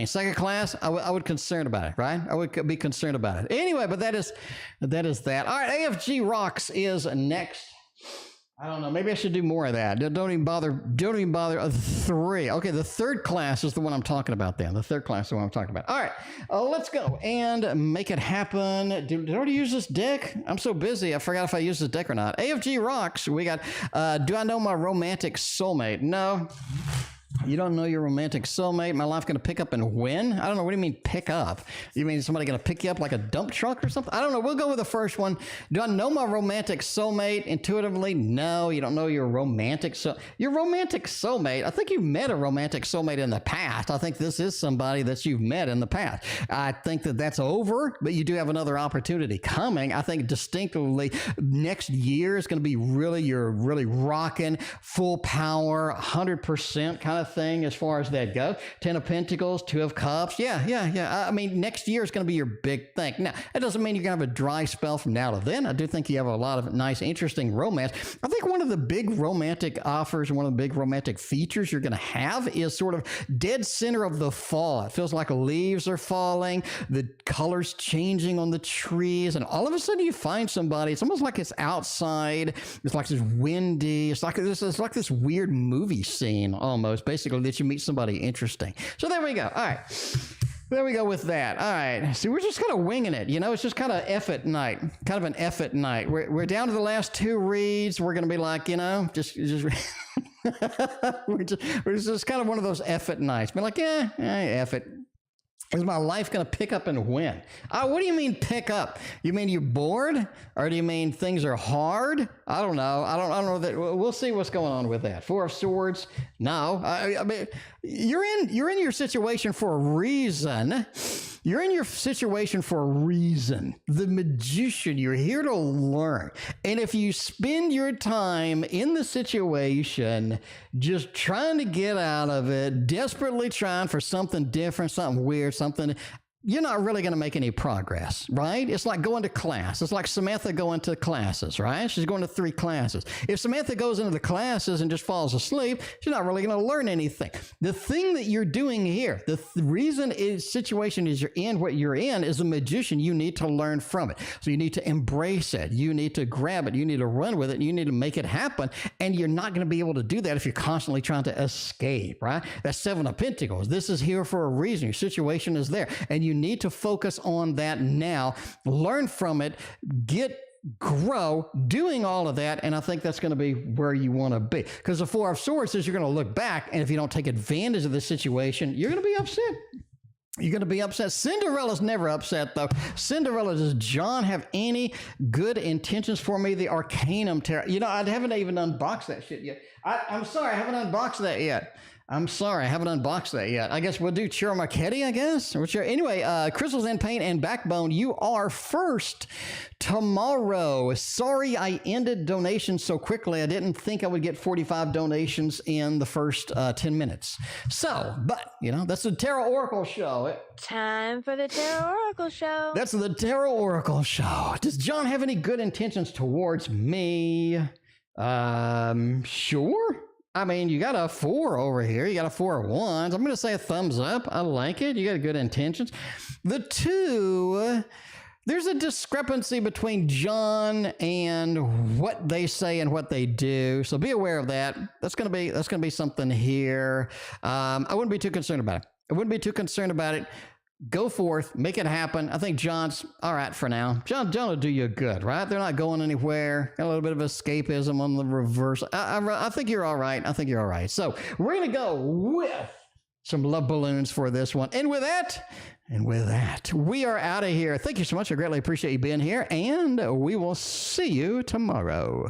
B: Second class, I would concerned about it, right? I would be concerned about it. Anyway, but that is that. All right, AKFGRocks is next. I don't know. Maybe I should do more of that. Don't even bother. Don't even bother. 3. Okay, the third class is the one I'm talking about then. The third class is the one I'm talking about. All right, let's go and make it happen. Did I already use this deck? I'm so busy. I forgot if I used this deck or not. AFGRocks. We got, do I know my romantic soulmate? No. You don't know your romantic soulmate? My life going to pick up and win? I don't know. What do you mean pick up? You mean somebody going to pick you up like a dump truck or something? I don't know. We'll go with the first one. Do I know my romantic soulmate intuitively? No, you don't know your romantic soulmate. I think you met a romantic soulmate in the past. I think this is somebody that you've met in the past. I think that that's over, but you do have another opportunity coming. I think distinctly next year is going to be you're really rocking full power, 100% kind of thing as far as that goes. 10 of Pentacles, 2 of Cups. Yeah. I mean, next year is going to be your big thing. Now, that doesn't mean you're going to have a dry spell from now to then. I do think you have a lot of nice, interesting romance. I think one of the big romantic offers, one of the big romantic features you're going to have is sort of dead center of the fall. It feels like leaves are falling, the colors changing on the trees, and all of a sudden you find somebody. It's almost like it's outside. It's like it's windy. It's like this weird movie scene almost, basically, that you meet somebody interesting. So there we go. All right. There we go with that. All right. See, we're just kind of winging it. You know, it's just kind of F at night. Kind of an F at night. We're down to the last 2 reads. We're going to be like, you know, just we're just kind of one of those F at nights. Be like, F it. Is my life going to pick up and win? What do you mean pick up? You mean you're bored? Or do you mean things are hard? I don't know. I don't know that. We'll see what's going on with that. 4 of Swords. No. I mean, you're in your situation for a reason. You're in your situation for a reason. The Magician, you're here to learn. And if you spend your time in the situation just trying to get out of it, desperately trying for something different, something weird, something, you're not really going to make any progress, right? It's like going to class. It's like Samantha going to classes, right? She's going to 3 classes. If Samantha goes into the classes and just falls asleep, she's not really going to learn anything. The thing that you're doing here, the reason situation is you're in what you're in is a magician. You need to learn from it. So you need to embrace it. You need to grab it. You need to run with it. And you need to make it happen. And you're not going to be able to do that if you're constantly trying to escape, right? That's 7 of Pentacles. This is here for a reason. Your situation is there. And you need to focus on that now, learn from it, grow, doing all of that, and I think that's going to be where you want to be. Because the 4 of Swords says you're going to look back, and if you don't take advantage of the situation, you're going to be upset. You're going to be upset. Cinderella's never upset, though. Cinderella, does John have any good intentions for me? The Arcanum Tarot. You know, I haven't even unboxed that shit yet. I'm sorry, I haven't unboxed that yet. I'm sorry, I haven't unboxed that yet. I guess we'll do Ciro Marquetti, I guess. Anyway, Crystals and Paint and Backbone, you are first tomorrow. Sorry I ended donations so quickly. I didn't think I would get 45 donations in the first 10 minutes. So, but, you know, that's the Tarot Oracle Show.
C: Time for the Tarot Oracle Show.
B: That's the Tarot Oracle Show. Does John have any good intentions towards me? Sure. I mean, you got a 4 over here. You got a 4 of Wands. I'm going to say a thumbs up. I like it. You got good intentions. The 2, there's a discrepancy between John and what they say and what they do. So be aware of that. That's going to be something here. I wouldn't be too concerned about it. Go forth, make it happen. I think John's all right for now. John will do you good, right? They're not going anywhere. Got a little bit of escapism on the reverse. I think you're all right. So we're going to go with some love balloons for this one. And with that, we are out of here. Thank you so much. I greatly appreciate you being here, and we will see you tomorrow.